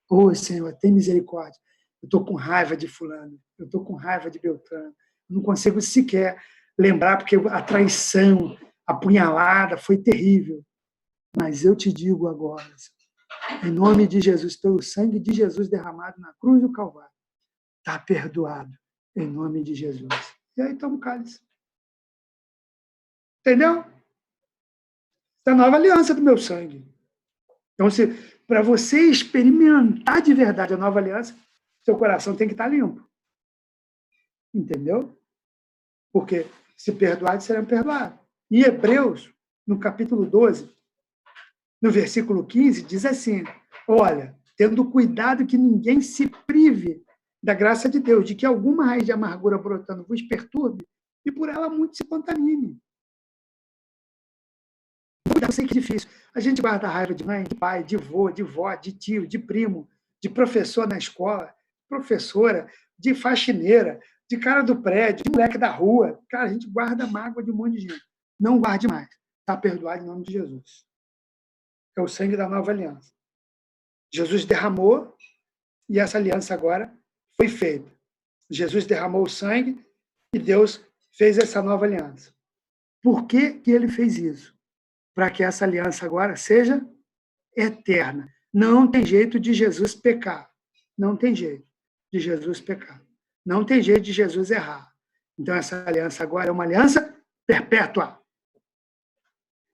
Ô, Senhor, tem misericórdia. Eu estou com raiva de fulano, eu estou com raiva de Beltrano. Eu não consigo sequer lembrar, porque a traição, a punhalada foi terrível. Mas eu te digo agora, em nome de Jesus, pelo sangue de Jesus derramado na cruz do Calvário, está perdoado, em nome de Jesus. E aí toma o cálice. Entendeu? É a nova aliança do meu sangue. Então, para você experimentar de verdade a nova aliança, seu coração tem que estar limpo. Entendeu? Porque se perdoados, serão perdoados. Em Hebreus, no capítulo 12, no versículo 15, diz assim, olha, tendo cuidado que ninguém se prive da graça de Deus, de que alguma raiz de amargura brotando vos perturbe, e por ela muito se contamine. Eu sei que é difícil. A gente guarda raiva de mãe, de pai, de avô, de vó, de tio, de primo, de professor na escola, professora, de faxineira, de cara do prédio, de moleque da rua. Cara, a gente guarda mágoa de um monte de gente. Não guarde mais. Está perdoado em nome de Jesus. é o sangue da nova aliança. Jesus derramou e essa aliança agora foi feita. Jesus derramou o sangue e Deus fez essa nova aliança. Por que que ele fez isso? Para que essa aliança agora seja eterna. Não tem jeito de Jesus pecar. Não tem jeito de Jesus pecar. Não tem jeito de Jesus errar. Então, essa aliança agora é uma aliança perpétua.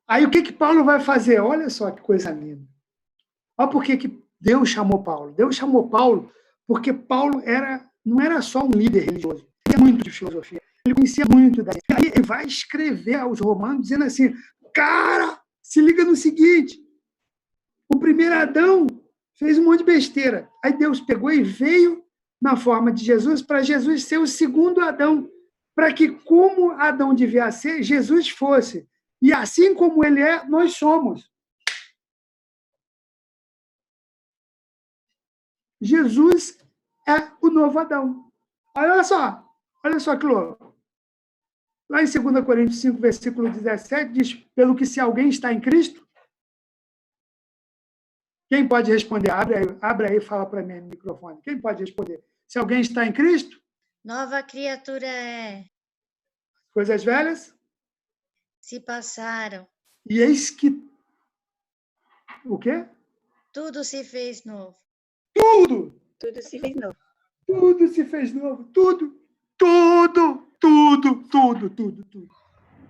Aí, o que que Paulo vai fazer? Olha só que coisa linda. Olha por que Deus chamou Paulo. Deus chamou Paulo porque Paulo não era só um líder religioso. Ele é muito de filosofia. Ele conhecia muito da... E aí ele vai escrever aos romanos dizendo assim, cara, se liga no seguinte, o primeiro Adão fez um monte de besteira. Aí Deus pegou e veio na forma de Jesus para Jesus ser o segundo Adão, para que, como Adão devia ser, Jesus fosse. E assim como ele é, nós somos. Jesus é o novo Adão. Olha só que louco. Lá em 2 Coríntios 5, versículo 17, diz, pelo que se alguém está em Cristo, quem pode responder? Abre aí e fala para mim no microfone. Quem pode responder? Se alguém está em Cristo? Nova criatura é. Coisas velhas? Se passaram. E eis que... O quê? Tudo se fez novo. Tudo! Tudo se fez novo. Tudo se fez novo. Tudo.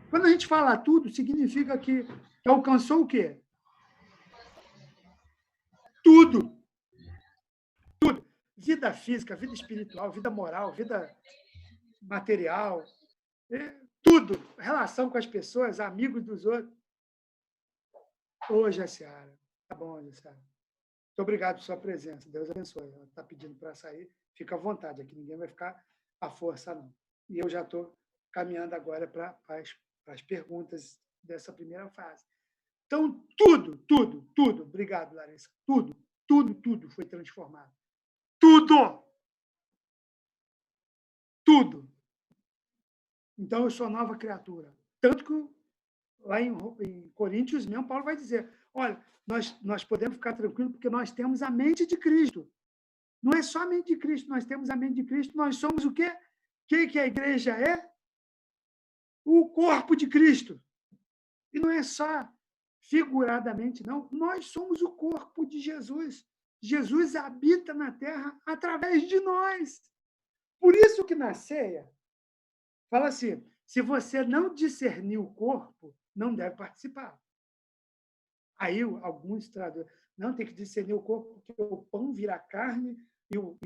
Quando a gente fala tudo, significa que alcançou o quê? Tudo. Vida física, vida espiritual, vida moral, vida material, tudo. Relação com as pessoas, amigos dos outros. Ô, Jaciara. Tá bom, Jaciara. Muito obrigado por sua presença. Deus abençoe. Ela está pedindo para sair. Fica à vontade. Aqui ninguém vai ficar à força, não. E eu já estou caminhando agora para as perguntas dessa primeira fase. Então, tudo. Obrigado, Larissa. Tudo foi transformado. Tudo. Então, eu sou nova criatura. Tanto que lá em Coríntios mesmo, Paulo vai dizer, olha, nós podemos ficar tranquilos porque nós temos a mente de Cristo. Não é só a mente de Cristo, nós temos a mente de Cristo, nós somos o quê? O que a igreja é? O corpo de Cristo. E não é só figuradamente, não. Nós somos o corpo de Jesus. Jesus habita na terra através de nós. Por isso que na ceia, fala assim, se você não discernir o corpo, não deve participar. Aí alguns traduzem, não, tem que discernir o corpo, porque o pão vira carne e o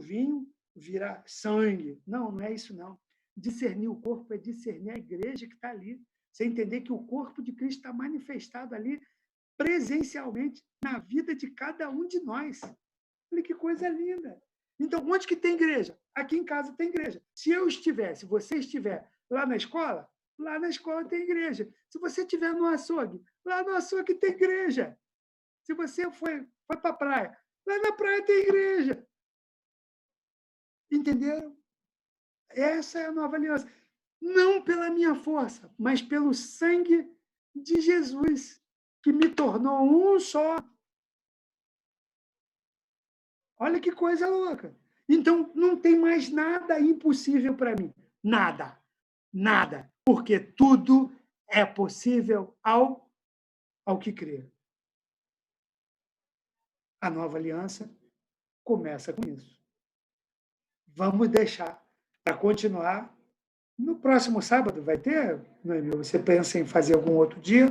vinho vira sangue. Não é isso, não. Discernir o corpo é discernir a igreja que está ali. Você entender que o corpo de Cristo está manifestado ali presencialmente na vida de cada um de nós. Olha que coisa linda. Então, onde que tem igreja? Aqui em casa tem igreja. Se você estiver lá na escola tem igreja. Se você estiver no açougue, lá no açougue tem igreja. Se você foi para a praia, lá na praia tem igreja. Entenderam? Essa é a nova aliança. Não pela minha força, mas pelo sangue de Jesus, que me tornou um só. Olha que coisa louca. Então, não tem mais nada impossível para mim. Nada. Porque tudo é possível ao que crê. A nova aliança começa com isso. Vamos deixar para continuar. No próximo sábado vai ter, Noemi? Você pensa em fazer algum outro dia?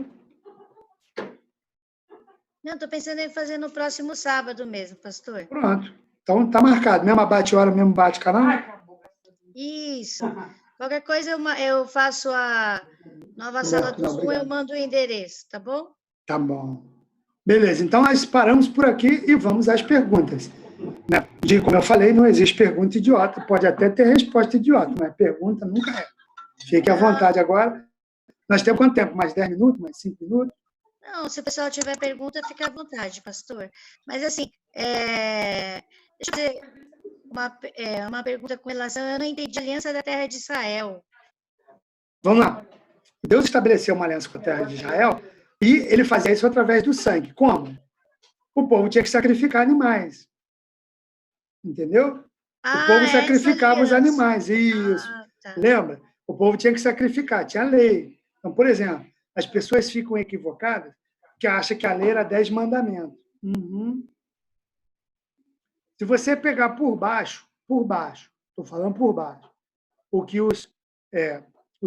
Não, estou pensando em fazer no próximo sábado mesmo, pastor. Pronto. Então está marcado. Mesma bate-hora, mesmo bate-canal? Isso. Qualquer coisa eu faço a nova sala do Zoom, eu mando o endereço, tá bom? Tá bom. Beleza, então nós paramos por aqui e vamos às perguntas. Como eu falei, não existe pergunta idiota. Pode até ter resposta idiota, mas pergunta nunca é. Fique à vontade agora. Nós temos quanto tempo? Mais 10 minutos? Mais 5 minutos? Não, se o pessoal tiver pergunta, fica à vontade, pastor. Mas, assim, deixa eu fazer uma pergunta com relação... Eu não entendi a aliança da terra de Israel. Vamos lá. Deus estabeleceu uma aliança com a terra de Israel E ele fazia isso através do sangue. Como? O povo tinha que sacrificar animais. Entendeu? O povo sacrificava os animais. Isso. Tá. Lembra? O povo tinha que sacrificar, tinha lei. Então, por exemplo, as pessoas ficam equivocadas que acham que a lei era 10 mandamentos. Uhum. Se você pegar por baixo, estou falando por baixo, o que os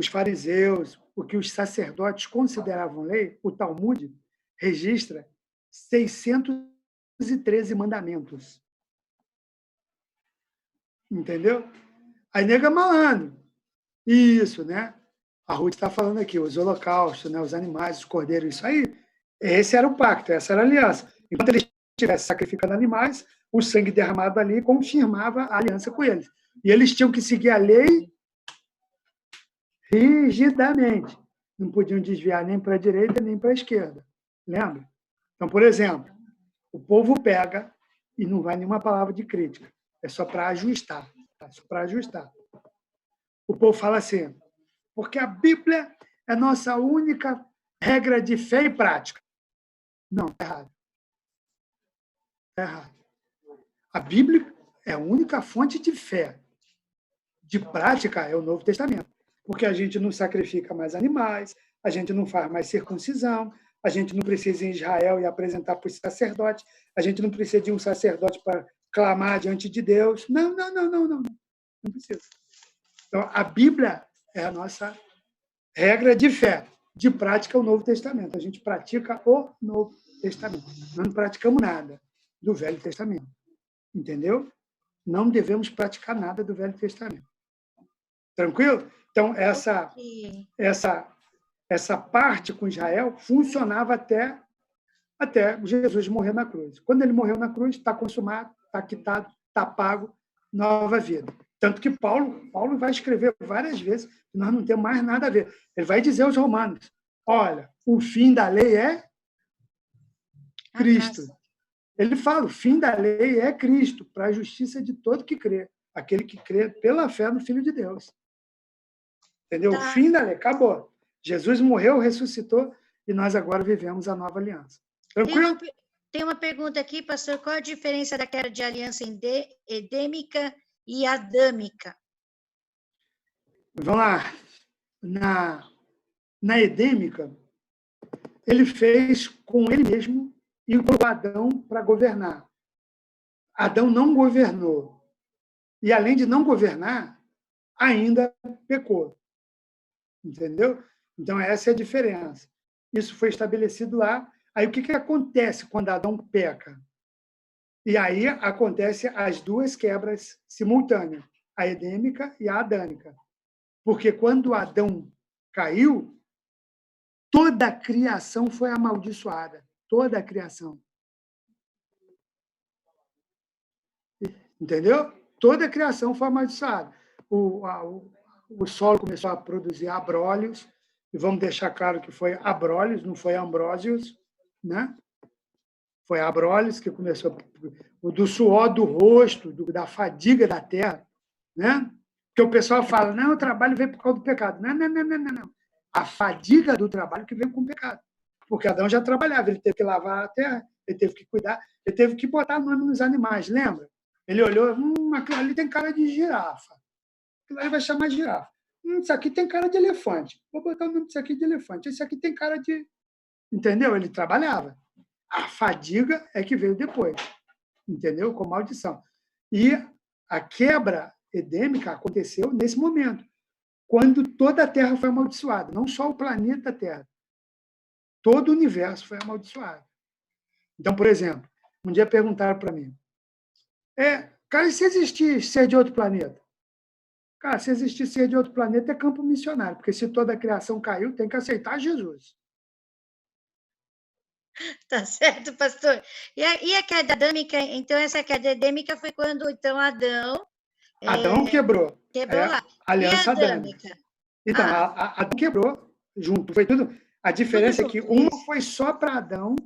fariseus, o que os sacerdotes consideravam lei, o Talmud registra 613 mandamentos. Entendeu? Aí nega malandro. Isso, né? A Ruth está falando aqui, os holocaustos, né? Os animais, os cordeiros, isso aí. Esse era o pacto, essa era a aliança. Enquanto eles estivessem sacrificando animais, o sangue derramado ali confirmava a aliança com eles. E eles tinham que seguir a lei rigidamente. Não podiam desviar nem para a direita nem para a esquerda. Lembra? Então, por exemplo, o povo pega e não vai nenhuma palavra de crítica. É só para ajustar. É só para ajustar. O povo fala assim, porque a Bíblia é a nossa única regra de fé e prática. Não, está errado. Está errado. A Bíblia é a única fonte de fé. De prática é o Novo Testamento. Porque a gente não sacrifica mais animais, a gente não faz mais circuncisão, a gente não precisa ir em Israel e apresentar para os sacerdotes, a gente não precisa de um sacerdote para clamar diante de Deus. Não. Não precisa. Então, a Bíblia é a nossa regra de fé. De prática, é o Novo Testamento. A gente pratica o Novo Testamento. Nós não praticamos nada do Velho Testamento. Entendeu? Não devemos praticar nada do Velho Testamento. Tranquilo? Então, essa parte com Israel funcionava até Jesus morrer na cruz. Quando ele morreu na cruz, está consumado, está quitado, está pago, nova vida. Tanto que Paulo vai escrever várias vezes que nós não temos mais nada a ver. Ele vai dizer aos romanos, olha, o fim da lei é Cristo. Ele fala, o fim da lei é Cristo, para a justiça de todo que crê. Aquele que crê pela fé no Filho de Deus. Entendeu? Tá. O fim da lei, acabou. Jesus morreu, ressuscitou, e nós agora vivemos a nova aliança. Tranquilo? Tem uma pergunta aqui, pastor, qual a diferença da quebra de aliança edêmica e adâmica? Vamos lá. Na edêmica, ele fez com ele mesmo e colocou Adão para governar. Adão não governou. E, além de não governar, ainda pecou. Entendeu? Então, essa é a diferença. Isso foi estabelecido lá. Aí, o que acontece quando Adão peca? E aí acontece as duas quebras simultâneas, a edêmica e a adâmica. Porque quando Adão caiu, toda a criação foi amaldiçoada. Toda a criação. Entendeu? Toda a criação foi amaldiçoada. O solo começou a produzir abrólios, e vamos deixar claro que foi abrólios, não foi ambrósios, né? Foi Abrolhos que começou, do suor do rosto, da fadiga da terra, né? Porque o pessoal fala, não, o trabalho veio por causa do pecado. Não. A fadiga do trabalho que veio com o pecado. Porque Adão já trabalhava, ele teve que lavar a terra, ele teve que cuidar, ele teve que botar nome nos animais, lembra? Ele olhou, aquilo ali tem cara de girafa. Aquilo ali vai chamar de girafa. Isso aqui tem cara de elefante. Vou botar o nome disso aqui de elefante. Esse aqui tem cara de... Entendeu? Ele trabalhava. A fadiga é que veio depois, entendeu? Com maldição. E a quebra edêmica aconteceu nesse momento, quando toda a Terra foi amaldiçoada, não só o planeta Terra, todo o universo foi amaldiçoado. Então, por exemplo, um dia perguntaram para mim, cara, e se existir ser de outro planeta? Cara, se existir ser de outro planeta é campo missionário, porque se toda a criação caiu, tem que aceitar Jesus. Tá certo, pastor. E a queda adâmica, então, essa queda edêmica foi quando, então, Adão quebrou. Quebrou lá. A aliança adâmica. Então, Adão quebrou junto. Foi tudo. A diferença é que uma foi só para Adão,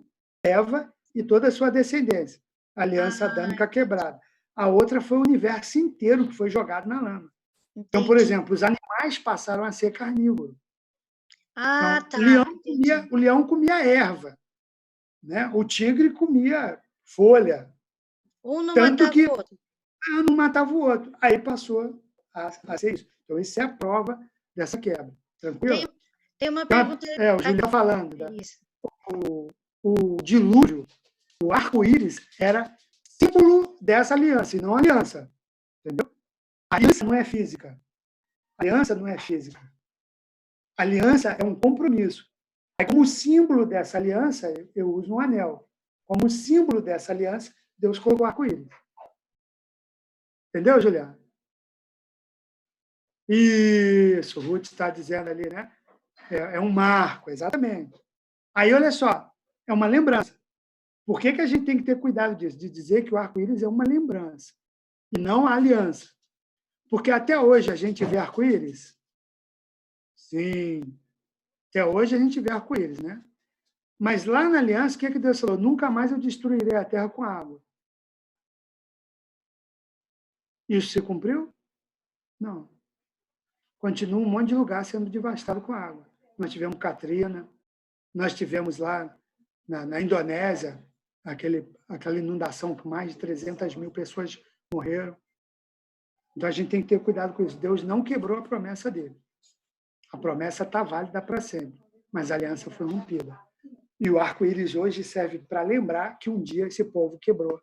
Eva e toda a sua descendência. A aliança adâmica quebrada. A outra foi o universo inteiro que foi jogado na lama. Entendi. Então, por exemplo, os animais passaram a ser carnívoros. Então, leão comia erva, né? O tigre comia folha. Um não Tanto matava que o outro. não matava o outro. Aí passou a ser isso. Então, isso é a prova dessa quebra. Tranquilo? Tem uma pergunta... o Julião falando. Isso. O dilúvio, o arco-íris, era símbolo dessa aliança, e não aliança. Entendeu? A aliança não é física. A aliança não é física. A aliança é um compromisso. Aí, como símbolo dessa aliança, eu uso um anel. Como símbolo dessa aliança, Deus colocou o arco-íris. Entendeu, Juliana? Isso, o Ruth está dizendo ali, né? É um marco, exatamente. Aí, olha só, é uma lembrança. Por que a gente tem que ter cuidado disso? De dizer que o arco-íris é uma lembrança e não a aliança. Porque até hoje a gente vê arco-íris? Sim. Até hoje a gente vê arco-íris, né? Mas lá na aliança, o que Deus falou? Nunca mais eu destruirei a terra com água. Isso se cumpriu? Não. Continua um monte de lugar sendo devastado com água. Nós tivemos Katrina, nós tivemos lá na Indonésia aquela inundação com mais de 300 mil pessoas morreram. Então, a gente tem que ter cuidado com isso. Deus não quebrou a promessa dele. A promessa está válida para sempre, mas a aliança foi rompida. E o arco-íris hoje serve para lembrar que um dia esse povo quebrou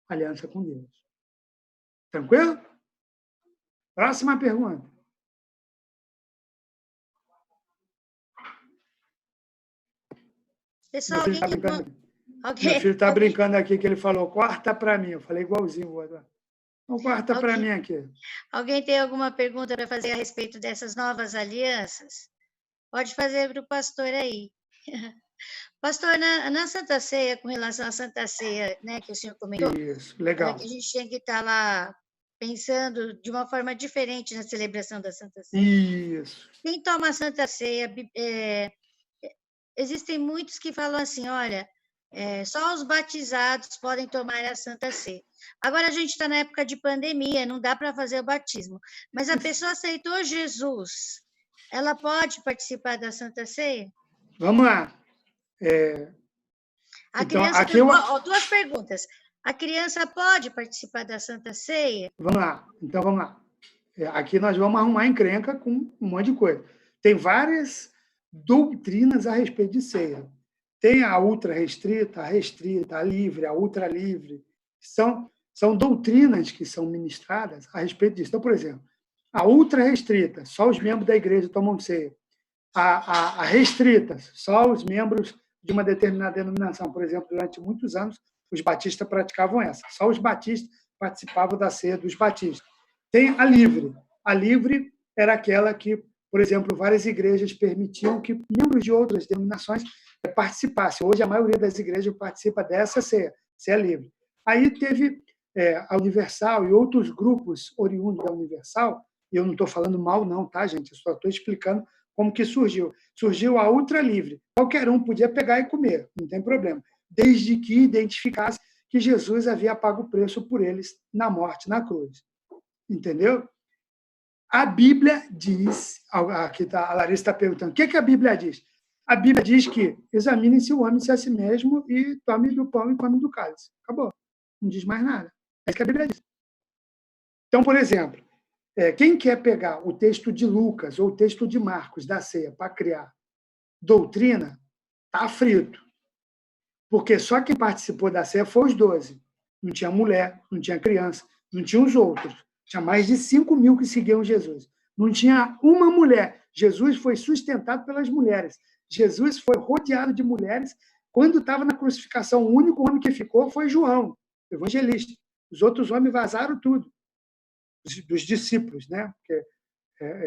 a aliança com Deus. Tranquilo? Próxima pergunta. Pessoal, meu filho está brincando aqui, que ele falou, corta para mim. Eu falei igualzinho o outro. Então, corta para mim aqui. Alguém tem alguma pergunta para fazer a respeito dessas novas alianças? Pode fazer para o pastor aí. Pastor, na Santa Ceia, com relação à Santa Ceia, né, que o senhor comentou, isso, legal. Que a gente tinha que estar lá pensando de uma forma diferente na celebração da Santa Ceia. Isso. Quem toma a Santa Ceia, existem muitos que falam assim, olha, só os batizados podem tomar a Santa Ceia. Agora a gente está na época de pandemia, não dá para fazer o batismo, mas a pessoa aceitou Jesus, ela pode participar da Santa Ceia? Vamos lá. A criança duas perguntas. A criança pode participar da Santa Ceia? Vamos lá. Então, vamos lá. Aqui nós vamos arrumar encrenca com um monte de coisa. Tem várias doutrinas a respeito de ceia. Tem a ultra restrita, a livre, a ultra livre. São doutrinas que são ministradas a respeito disso. Então, por exemplo, a ultra restrita, só os membros da igreja tomam ceia. A restrita, só os membros de uma determinada denominação. Por exemplo, durante muitos anos, os batistas praticavam essa. Só os batistas participavam da ceia dos batistas. Tem a livre. A livre era aquela que, por exemplo, várias igrejas permitiam que membros de outras denominações participassem. Hoje, a maioria das igrejas participa dessa ceia livre. Aí teve a Universal e outros grupos oriundos da Universal, e eu não estou falando mal não, tá, gente? Eu só estou explicando como que surgiu. Surgiu a ultra livre. Qualquer um podia pegar e comer, não tem problema, desde que identificasse que Jesus havia pago o preço por eles na morte, na cruz. Entendeu? A Bíblia diz, aqui a Larissa está perguntando, o que a Bíblia diz? A Bíblia diz que examine-se o homem a si mesmo e tome do pão e come do cálice. Acabou. Não diz mais nada. É isso que a Bíblia diz. Então, por exemplo, quem quer pegar o texto de Lucas ou o texto de Marcos da ceia para criar doutrina, está frito. Porque só quem participou da ceia foi os 12. Não tinha mulher, não tinha criança, não tinha os outros. Tinha mais de 5 mil que seguiam Jesus. Não tinha uma mulher. Jesus foi sustentado pelas mulheres. Jesus foi rodeado de mulheres. Quando estava na crucificação, o único homem que ficou foi João, evangelista. Os outros homens vazaram tudo. Dos discípulos, né? Porque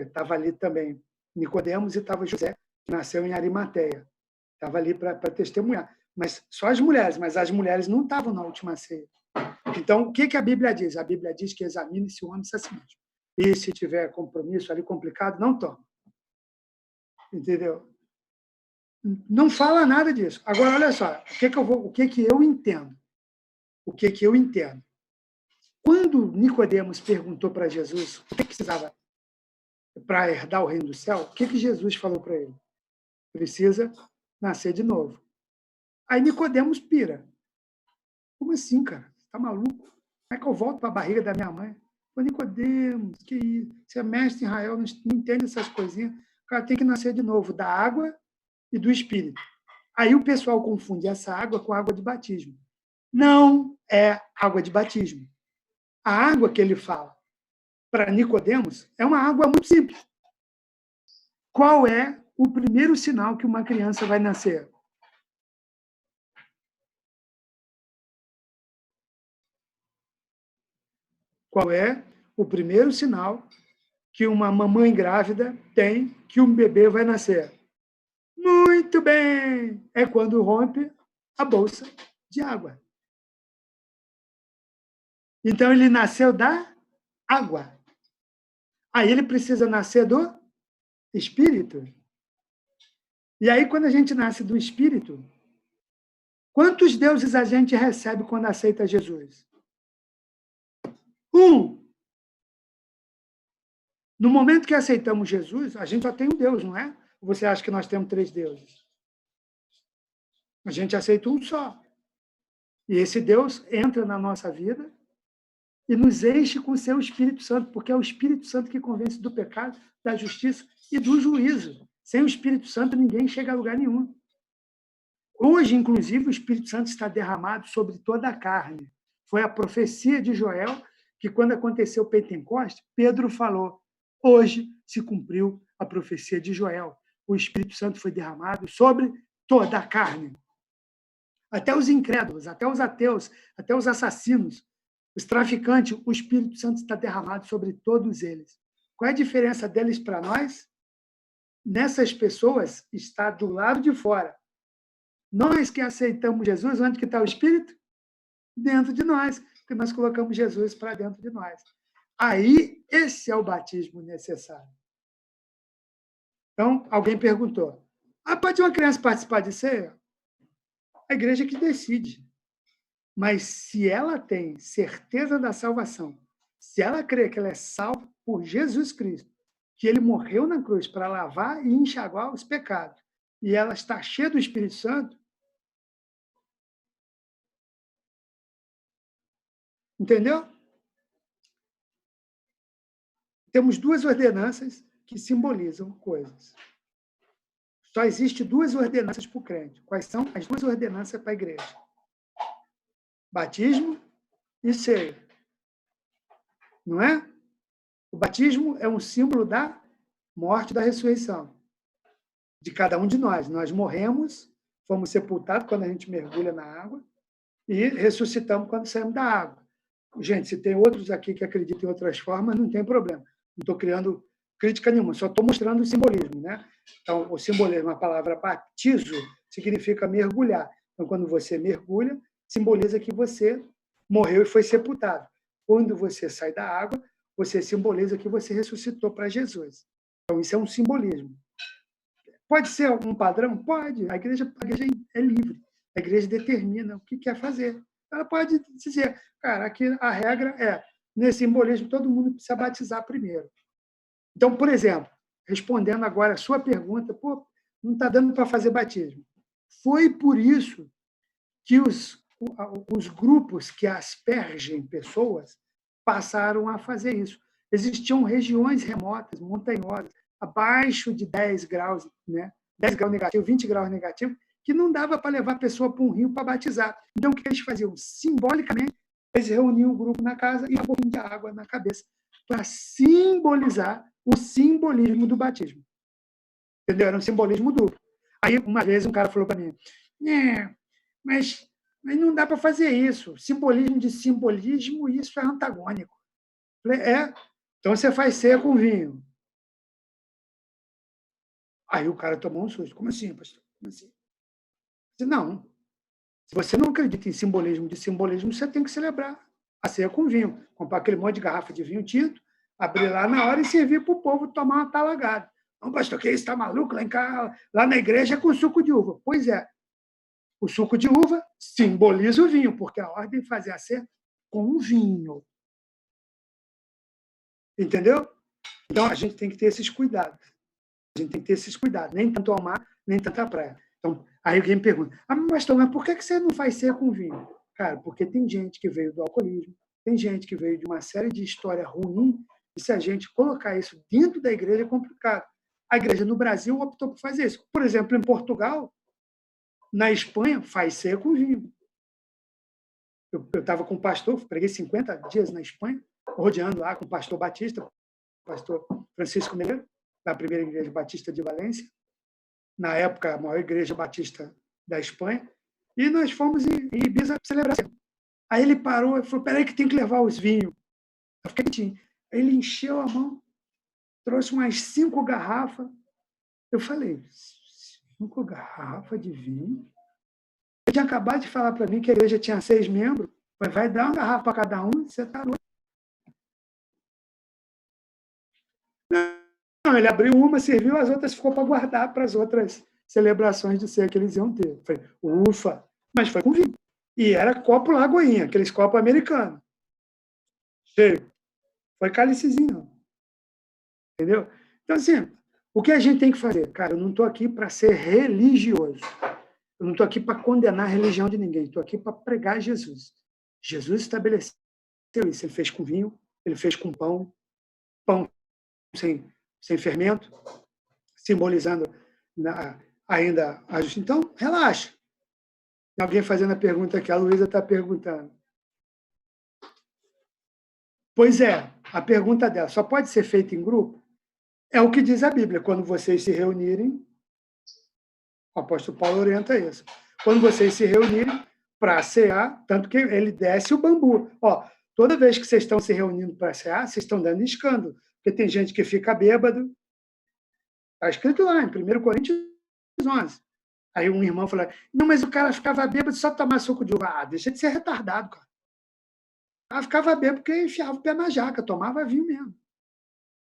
estava ali também Nicodemos e estava José, que nasceu em Arimateia. Estava ali para testemunhar. Mas só as mulheres, mas as mulheres não estavam na última ceia. Então, o que a Bíblia diz? A Bíblia diz que examine-se o homem a si mesmo. E se tiver compromisso ali complicado, não toma. Entendeu? Não fala nada disso. Agora, olha só, o que eu entendo? O que eu entendo? Quando Nicodemos perguntou para Jesus o que precisava para herdar o reino do céu, o que Jesus falou para ele? Precisa nascer de novo. Aí Nicodemos pira. Como assim, cara? Tá maluco? Como é que eu volto para a barriga da minha mãe? Ô, Nicodemos, que isso? Você é mestre em Israel, não entende essas coisinhas. O cara tem que nascer de novo da água e do Espírito. Aí o pessoal confunde essa água com água de batismo. Não é água de batismo. A água que ele fala para Nicodemos é uma água muito simples. Qual é o primeiro sinal que uma criança vai nascer? Qual é o primeiro sinal que uma mamãe grávida tem que um bebê vai nascer? Muito bem! É quando rompe a bolsa de água. Então, ele nasceu da água. Aí ele precisa nascer do Espírito. E aí, quando a gente nasce do Espírito, quantos deuses a gente recebe quando aceita Jesus? Um. No momento que aceitamos Jesus, a gente só tem um Deus, não é? Ou você acha que nós temos 3 deuses? A gente aceita um só. E esse Deus entra na nossa vida e nos enche com o seu Espírito Santo, porque é o Espírito Santo que convence do pecado, da justiça e do juízo. Sem o Espírito Santo, ninguém chega a lugar nenhum. Hoje, inclusive, o Espírito Santo está derramado sobre toda a carne. Foi a profecia de Joel que, quando aconteceu o Pentecoste, Pedro falou: hoje se cumpriu a profecia de Joel. O Espírito Santo foi derramado sobre toda a carne. Até os incrédulos, até os ateus, até os assassinos, os traficantes, o Espírito Santo está derramado sobre todos eles. Qual é a diferença deles para nós? Nessas pessoas está do lado de fora. Nós que aceitamos Jesus, onde que está o Espírito? Dentro de nós, porque nós colocamos Jesus para dentro de nós. Aí, esse é o batismo necessário. Então, alguém perguntou, pode uma criança participar de ceia? A igreja que decide. Mas se ela tem certeza da salvação, se ela crê que ela é salva por Jesus Cristo, que ele morreu na cruz para lavar e enxaguar os pecados, e ela está cheia do Espírito Santo, entendeu? Temos 2 ordenanças que simbolizam coisas. Só existe 2 ordenanças para o crente. Quais são as 2 ordenanças para a igreja? Batismo e ceia. Não é? O batismo é um símbolo da morte e da ressurreição de cada um de nós. Nós morremos, fomos sepultados quando a gente mergulha na água e ressuscitamos quando saímos da água. Gente, se tem outros aqui que acreditam em outras formas, não tem problema. Não estou criando crítica nenhuma, só estou mostrando o simbolismo, né? Então, o simbolismo, a palavra batizo, significa mergulhar. Então, quando você mergulha, simboliza que você morreu e foi sepultado. Quando você sai da água, você simboliza que você ressuscitou para Jesus. Então, isso é um simbolismo. Pode ser um padrão? Pode. A igreja é livre. A igreja determina o que quer fazer. Ela pode dizer, cara, aqui a regra é, nesse simbolismo, todo mundo precisa batizar primeiro. Então, por exemplo, respondendo agora a sua pergunta, não está dando para fazer batismo. Foi por isso que os grupos que aspergem pessoas passaram a fazer isso. Existiam regiões remotas, montanhosas, abaixo de 10 graus, né? 10 graus negativo, 20 graus negativo, que não dava para levar a pessoa para um rio para batizar. Então, o que eles faziam? Simbolicamente, eles reuniam o grupo na casa e um pouquinho de água na cabeça, para simbolizar o simbolismo do batismo. Entendeu? Era um simbolismo duplo. Aí, uma vez, um cara falou para mim, mas não dá para fazer isso. Simbolismo de simbolismo, isso é antagônico. Eu falei, então você faz ceia com vinho. Aí o cara tomou um susto. Como assim, pastor? Como assim? Eu disse, não. Se você não acredita em simbolismo de simbolismo, você tem que celebrar a ceia com vinho. Comprar aquele monte de garrafa de vinho tinto, abrir lá na hora e servir para o povo tomar uma talagada. Não, pastor, que isso? Está maluco? Lá na igreja é com suco de uva. Pois é. O suco de uva simboliza o vinho, porque a ordem fazia a ceia com vinho. Entendeu? Então, a gente tem que ter esses cuidados. A gente tem que ter esses cuidados. Nem tanto ao mar, nem tanto à praia. Então, aí alguém me pergunta, pastor, mas por que você não faz ceia com vinho? Cara, porque tem gente que veio do alcoolismo, tem gente que veio de uma série de história ruim, e se a gente colocar isso dentro da igreja é complicado. A igreja no Brasil optou por fazer isso. Por exemplo, em Portugal, na Espanha, faz ceia com vinho. Eu estava com um pastor, preguei 50 dias na Espanha, rodeando lá com o pastor Batista, o pastor Francisco Mineiro, da primeira igreja batista de Valência, na época, a maior igreja batista da Espanha, e nós fomos em Ibiza celebrar. Aí ele parou e falou, peraí que tem que levar os vinhos. Eu fiquei quietinho. Aí ele encheu a mão, trouxe umas 5 garrafas. Eu falei, 5 garrafas de vinho? Ele tinha acabado de falar para mim que a igreja tinha 6 membros, mas vai dar uma garrafa para cada um? Você está louco? Não, ele abriu uma, serviu, as outras ficou para guardar para as outras celebrações de ceia que eles iam ter. Eu falei, ufa, mas foi com vinho. E era copo Lagoinha, aqueles copos americanos. Cheio. Foi cálicezinho, não. Entendeu? Então, assim, o que a gente tem que fazer? Cara, eu não estou aqui para ser religioso. Eu não estou aqui para condenar a religião de ninguém. Estou aqui para pregar Jesus. Jesus estabeleceu isso. Ele fez com vinho, ele fez com pão sem fermento, simbolizando ainda a justiça. Então, relaxa. Tem alguém fazendo a pergunta aqui, a Luísa está perguntando. Pois é, a pergunta dela só pode ser feita em grupo? É o que diz a Bíblia, quando vocês se reunirem, o apóstolo Paulo orienta isso, quando vocês se reunirem para cear, tanto que ele desce o bambu. Ó, toda vez que vocês estão se reunindo para cear, vocês estão dando escândalo, porque tem gente que fica bêbado. Está escrito lá, em 1 Coríntios 11. Aí um irmão falou, não, mas o cara ficava bêbado só tomar suco de uva. Ah, deixa de ser retardado, cara. Ela ficava bêbado porque enfiava o pé na jaca, tomava vinho mesmo.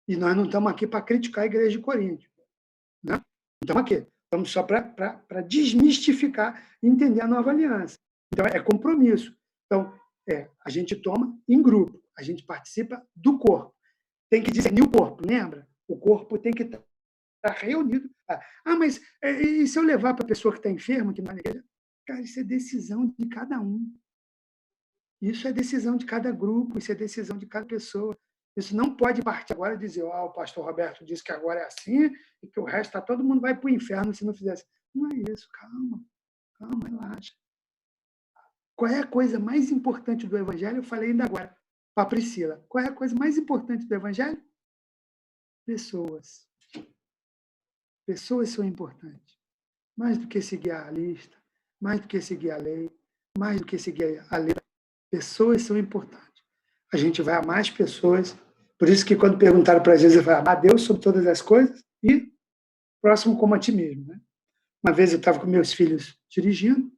E nós não estamos aqui para criticar a igreja de Corinto. Né? Não estamos aqui. Estamos só para desmistificar e entender a nova aliança. Então, é compromisso. Então, a gente toma em grupo, a gente participa do corpo. Tem que discernir o corpo, lembra? O corpo tem que estar reunido. Mas e se eu levar para a pessoa que está enferma, que não é na igreja? Cara, isso é decisão de cada um. Isso é decisão de cada grupo, isso é decisão de cada pessoa. Isso não pode partir agora e dizer, o pastor Roberto disse que agora é assim e que o resto todo mundo vai para o inferno se não fizer assim. Não é isso, calma, relaxa. Qual é a coisa mais importante do evangelho? Eu falei ainda agora para a Priscila. Qual é a coisa mais importante do evangelho? Pessoas. Pessoas são importantes. Mais do que seguir a lista, mais do que seguir a lei, mais do que seguir a letra. Pessoas são importantes. A gente vai amar as pessoas. Por isso que quando perguntaram para Jesus, eu falei, amar Deus sobre todas as coisas e próximo como a ti mesmo. Né? Uma vez eu estava com meus filhos dirigindo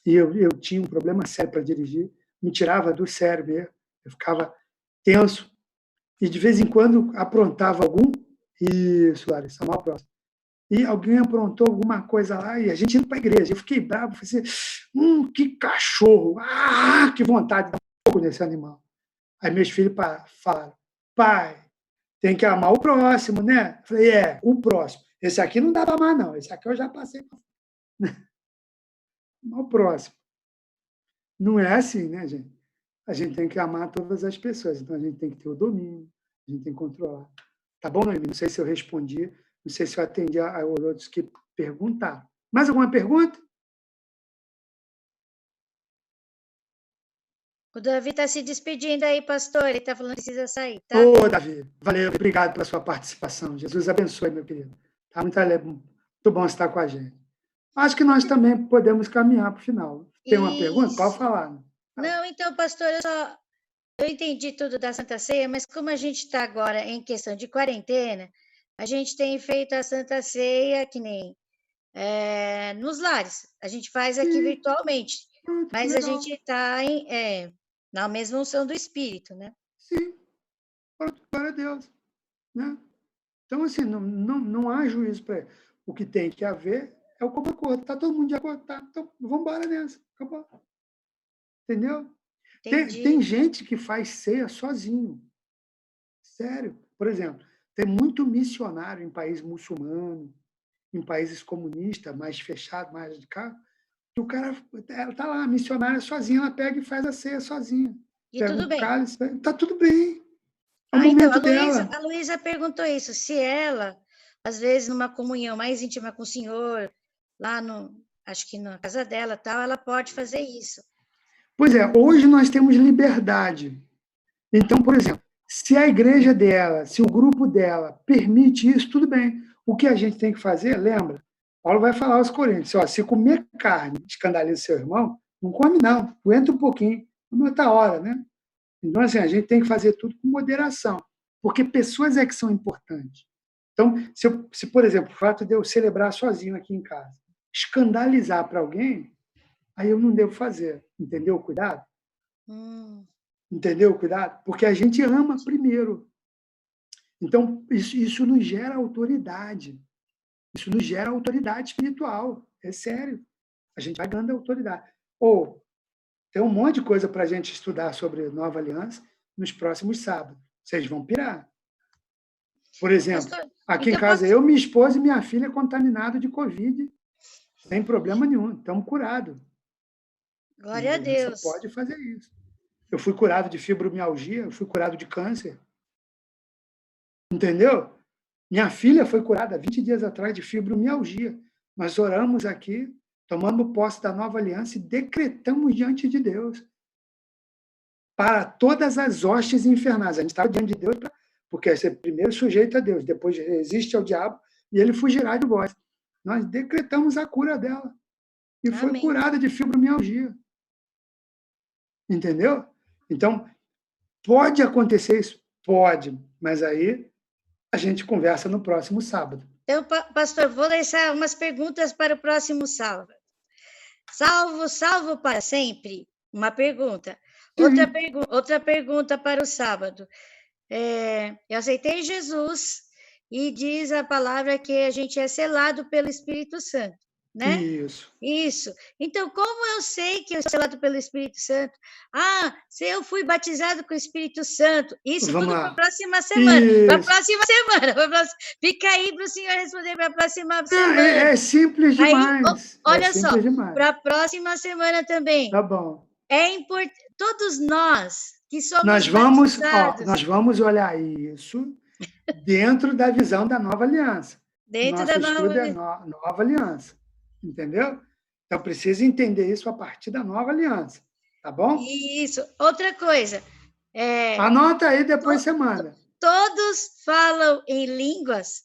e eu tinha um problema sério para dirigir, me tirava do sério mesmo, eu ficava tenso e de vez em quando aprontava algum, isso, Larissa, mal próximo. E alguém aprontou alguma coisa lá e a gente indo para a igreja. Eu fiquei bravo, falei assim, que cachorro, que vontade de dar um pouco nesse animal. Aí meus filhos falaram, pai, tem que amar o próximo, né? Eu falei, o próximo. Esse aqui não dá para amar, não. Esse aqui eu já passei. Amar o próximo. Não é assim, né, gente? A gente tem que amar todas as pessoas. Então, a gente tem que ter o domínio, a gente tem que controlar. Tá bom, Noemi? Não sei se eu respondi, não sei se eu atendi a outros que perguntaram. Mais alguma pergunta? O Davi está se despedindo aí, pastor. Ele está falando que precisa sair, tá? Ô, Davi, valeu, obrigado pela sua participação. Jesus abençoe, meu querido. Tá muito bom estar com a gente. Acho que nós também podemos caminhar para o final. Tem uma pergunta? Pode falar. Não, então, pastor, eu entendi tudo da Santa Ceia, mas como a gente está agora em questão de quarentena, a gente tem feito a Santa Ceia que nem nos lares. A gente faz aqui virtualmente, mas legal. A gente está na mesma unção do Espírito, né? Sim, glória a Deus. Né? Então, assim, não há juízo para o que tem que haver, é o como acordo. Está todo mundo de acordo? Tá, então vamos embora nessa. Acabou. Entendeu? Tem gente que faz ceia sozinho. Sério. Por exemplo, tem muito missionário em país muçulmano, em países comunistas, mais fechados, mais radical, que o cara, ela está lá, a missionária sozinha, ela pega e faz a ceia sozinha. E Pega tudo o bem. cálice, está tudo bem. É o Então, momento dela. a Luísa perguntou isso, se ela, às vezes, numa comunhão mais íntima com o Senhor, lá acho que na casa dela, tal, ela pode fazer isso. Pois é, hoje nós temos liberdade. Então, por exemplo, se a igreja dela, se o grupo dela permite isso, tudo bem. O que a gente tem que fazer, lembra? Paulo vai falar aos Coríntios, ó, se comer carne escandaliza seu irmão, não come não, aguenta um pouquinho, uma outra hora, né? Então, assim, a gente tem que fazer tudo com moderação, porque pessoas é que são importantes. Então, se por exemplo, o fato de eu celebrar sozinho aqui em casa, escandalizar para alguém, aí eu não devo fazer, entendeu? Cuidado. Entendeu? Cuidado. Porque a gente ama primeiro. Então, isso nos gera autoridade. Isso nos gera autoridade espiritual. É sério. A gente vai ganhando autoridade. Ou, tem um monte de coisa para a gente estudar sobre Nova Aliança nos próximos sábados. Vocês vão pirar. Por exemplo, aqui em casa, eu, minha esposa e minha filha contaminados de Covid. Sem problema nenhum. Estamos curados. Glória a Deus. Você pode fazer isso. Eu fui curado de fibromialgia, eu fui curado de câncer. Entendeu? Minha filha foi curada 20 dias atrás de fibromialgia. Nós oramos aqui, tomamos posse da nova aliança e decretamos diante de Deus para todas as hostes infernais. A gente estava diante de Deus porque você primeiro sujeita a Deus, depois resiste ao diabo e ele fugirá de vós. Nós decretamos a cura dela e Amém. foi curada de fibromialgia. Entendeu? Então, pode acontecer isso? Pode, mas aí a gente conversa no próximo sábado. Então, pastor, vou deixar umas perguntas para o próximo sábado. Salvo para sempre? Uma pergunta. Outra pergunta para o sábado. Eu aceitei Jesus e diz a palavra que a gente é selado pelo Espírito Santo, né? Isso. Então, como eu sei que eu sou selado pelo Espírito Santo? Se eu fui batizado com o Espírito Santo. Isso tudo para a próxima semana. Para a próxima semana. Fica aí para o senhor responder para a próxima semana. É simples demais. Olha só, para a próxima semana também. Tá bom. É importante. Todos nós que somos batizados... Nós vamos olhar isso dentro da visão da nova aliança. Dentro da nova aliança. Entendeu? Então, precisa entender isso a partir da nova aliança. Tá bom? Isso. Outra coisa. Anota aí, depois você manda. Todos falam em línguas.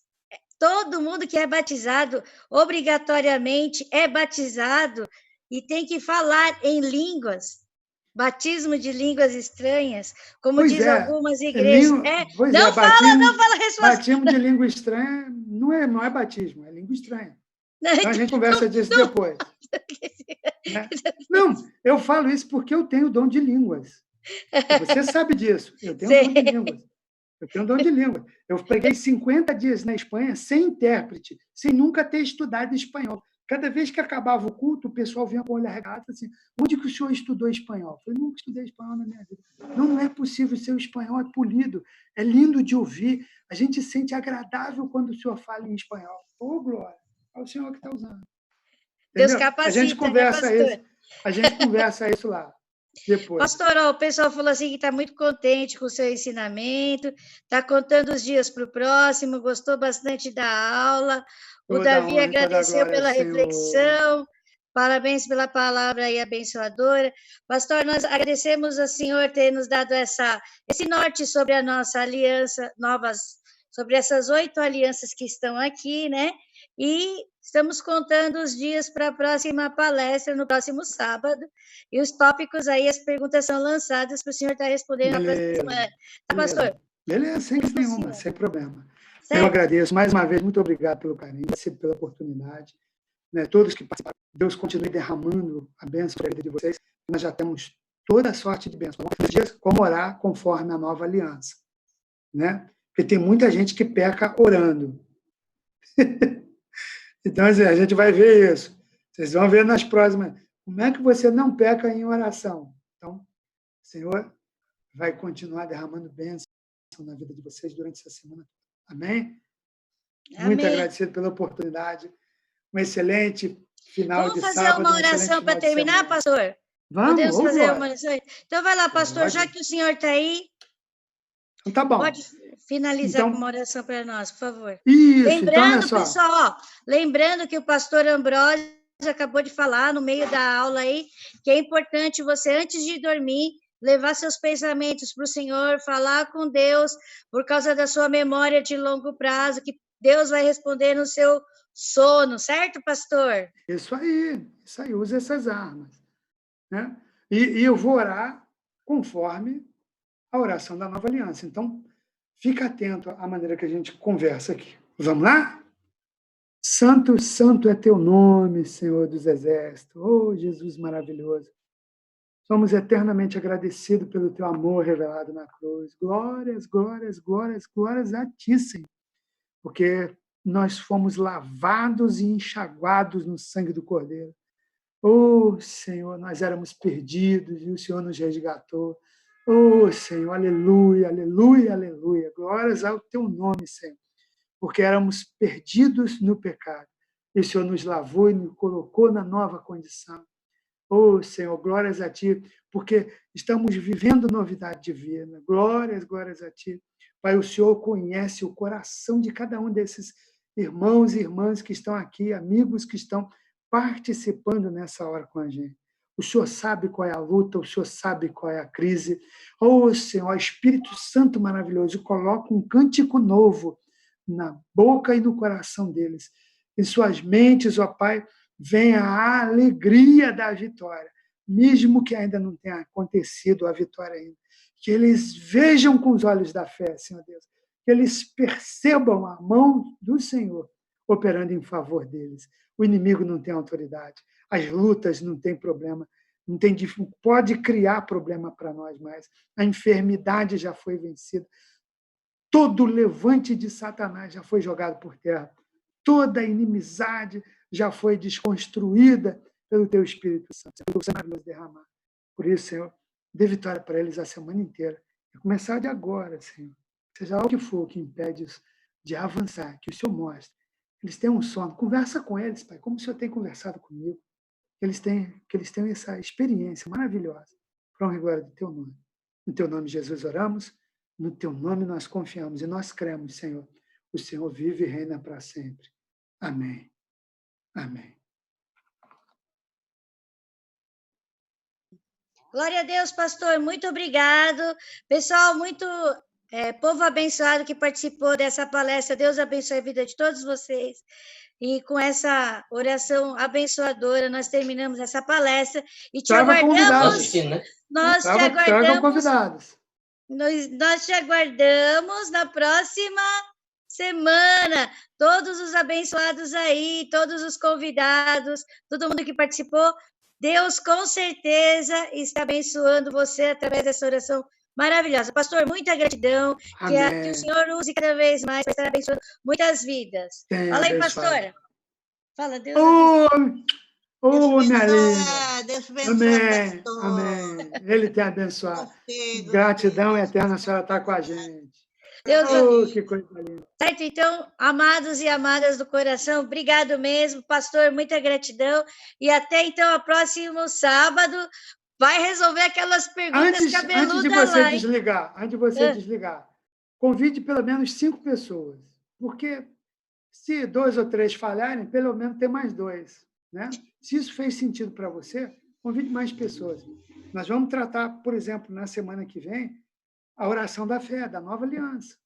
Todo mundo que é batizado, obrigatoriamente, é batizado e tem que falar em línguas. Batismo de línguas estranhas, como diz algumas igrejas. Não fala a resposta. Batismo de língua estranha não é batismo, é língua estranha. Então, a gente conversa disso depois. Né? Não, eu falo isso porque eu tenho dom de línguas. Você sabe disso. Eu tenho dom de línguas. Eu preguei 50 dias na Espanha sem intérprete, sem nunca ter estudado espanhol. Cada vez que acabava o culto, o pessoal vinha com o olho arregado assim, onde que o senhor estudou espanhol? Eu falei, nunca estudei espanhol na minha vida. Não é possível, seu espanhol é polido, é lindo de ouvir, a gente sente agradável quando o senhor fala em espanhol. Ô, Glória, é o senhor que está usando. Deus capacita, a gente conversa isso lá. Depois. Pastor, o pessoal falou assim que está muito contente com o seu ensinamento, está contando os dias para o próximo, gostou bastante da aula. O Davi agradeceu pela reflexão. Parabéns pela palavra aí abençoadora. Pastor, nós agradecemos ao Senhor ter nos dado esse norte sobre a nossa aliança, sobre essas 8 alianças que estão aqui, né? E estamos contando os dias para a próxima palestra, no próximo sábado. E os tópicos aí, as perguntas são lançadas para o senhor estar respondendo na próxima semana. Tá, pastor? Beleza, sem nenhuma, sem problema. Certo. Eu agradeço mais uma vez, muito obrigado pelo carinho, pela oportunidade. Né, todos que participaram, Deus continue derramando a bênção para a vida de vocês. Nós já temos toda a sorte de bênção. Como orar conforme a nova aliança. Né? Porque tem muita gente que peca orando. Então, assim, a gente vai ver isso. Vocês vão ver nas próximas. Como é que você não peca em oração? Então, o Senhor vai continuar derramando bênção na vida de vocês durante essa semana. Amém? Muito agradecido pela oportunidade. um excelente final de Vamos fazer sábado. uma oração para terminar, pastor? Vamos, podemos fazer uma oração? Então, vai lá, pastor, já que o senhor está aí. Então, tá bom. Pode finalizar com uma oração para nós, por favor. Isso, lembrando, então, pessoal, lembrando que o pastor Ambrósio acabou de falar no meio da aula aí, que é importante você, antes de dormir, levar seus pensamentos para o Senhor, falar com Deus, por causa da sua memória de longo prazo, que Deus vai responder no seu sono, certo, pastor? Isso aí, use essas armas. Né? E eu vou orar conforme a oração da nova aliança. Então, fica atento à maneira que a gente conversa aqui. Vamos lá? Santo, santo é teu nome, Senhor dos exércitos. Oh, Jesus maravilhoso. Somos eternamente agradecidos pelo teu amor revelado na cruz. Glórias, glórias, glórias, glórias a ti, Senhor. Porque nós fomos lavados e enxaguados no sangue do Cordeiro. Oh, Senhor, nós éramos perdidos e o Senhor nos resgatou. Oh, Senhor, aleluia, aleluia, aleluia. Glórias ao teu nome, Senhor. Porque éramos perdidos no pecado. E o Senhor nos lavou e nos colocou na nova condição. Oh, Senhor, glórias a ti, porque estamos vivendo novidade divina. Glórias, glórias a ti. Pai, o Senhor conhece o coração de cada um desses irmãos e irmãs que estão aqui, amigos que estão participando nessa hora com a gente. O Senhor sabe qual é a luta, o Senhor sabe qual é a crise. Oh, Senhor, Espírito Santo maravilhoso, coloca um cântico novo na boca e no coração deles. Em suas mentes, ó Pai, venha a alegria da vitória, mesmo que ainda não tenha acontecido a vitória ainda. Que eles vejam com os olhos da fé, Senhor Deus. Que eles percebam a mão do Senhor operando em favor deles. O inimigo não tem autoridade, as lutas não têm problema, não tem, pode criar problema para nós mais. A enfermidade já foi vencida, todo levante de Satanás já foi jogado por terra, toda inimizade já foi desconstruída pelo teu Espírito Santo, pelo Senhor derramar. Por isso, Senhor, dê vitória para eles a semana inteira, e começar de agora, Senhor. Seja lá o que for que impede isso de avançar, que o Senhor mostre. Eles têm um sono, conversa com eles, Pai, como o Senhor tem conversado comigo, que eles tenham essa experiência maravilhosa, para honra e glória do teu nome. No teu nome, Jesus, oramos, no teu nome nós confiamos e nós cremos, Senhor. O Senhor vive e reina para sempre. Amém. Amém. Glória a Deus, pastor, muito obrigado. Pessoal, povo abençoado que participou dessa palestra, Deus abençoe a vida de todos vocês. E com essa oração abençoadora, nós terminamos essa palestra e te aguardamos. Nós te aguardamos. Convidados. Nós te aguardamos na próxima semana. Todos os abençoados aí, todos os convidados, todo mundo que participou, Deus com certeza está abençoando você através dessa oração maravilhosa. Pastor, muita gratidão. Que o Senhor use cada vez mais para estar abençoando muitas vidas. Fala aí, pastora. Fala, Deus abençoe. Minha linda. Deus abençoe, pastor. Amém. Ele tem abençoado. Gratidão eterna, a senhora está com a gente. Deus que coisa linda. Certo, então, amados e amadas do coração, obrigado mesmo, pastor, muita gratidão. E até então, o próximo sábado, vai resolver aquelas perguntas cabeludas antes de você desligar, convide pelo menos 5 pessoas, porque se 2 ou 3 falharem, pelo menos tem mais 2. Né? Se isso fez sentido para você, convide mais pessoas. Nós vamos tratar, por exemplo, na semana que vem, a oração da fé, da nova aliança.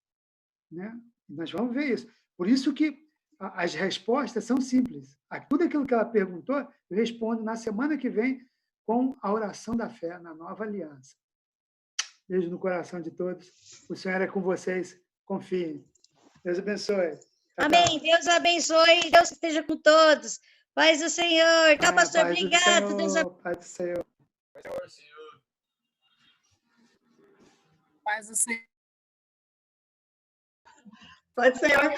Né? Nós vamos ver isso. Por isso que as respostas são simples. Tudo aquilo que ela perguntou, eu respondo na semana que vem com a oração da fé, na nova aliança. Beijo no coração de todos. O Senhor é com vocês. Confiem. Deus abençoe. Amém. Deus abençoe. Deus esteja com todos. Paz do Senhor. Tchau, pastor. Obrigado. Paz do Senhor. Paz do Senhor. Paz do Senhor.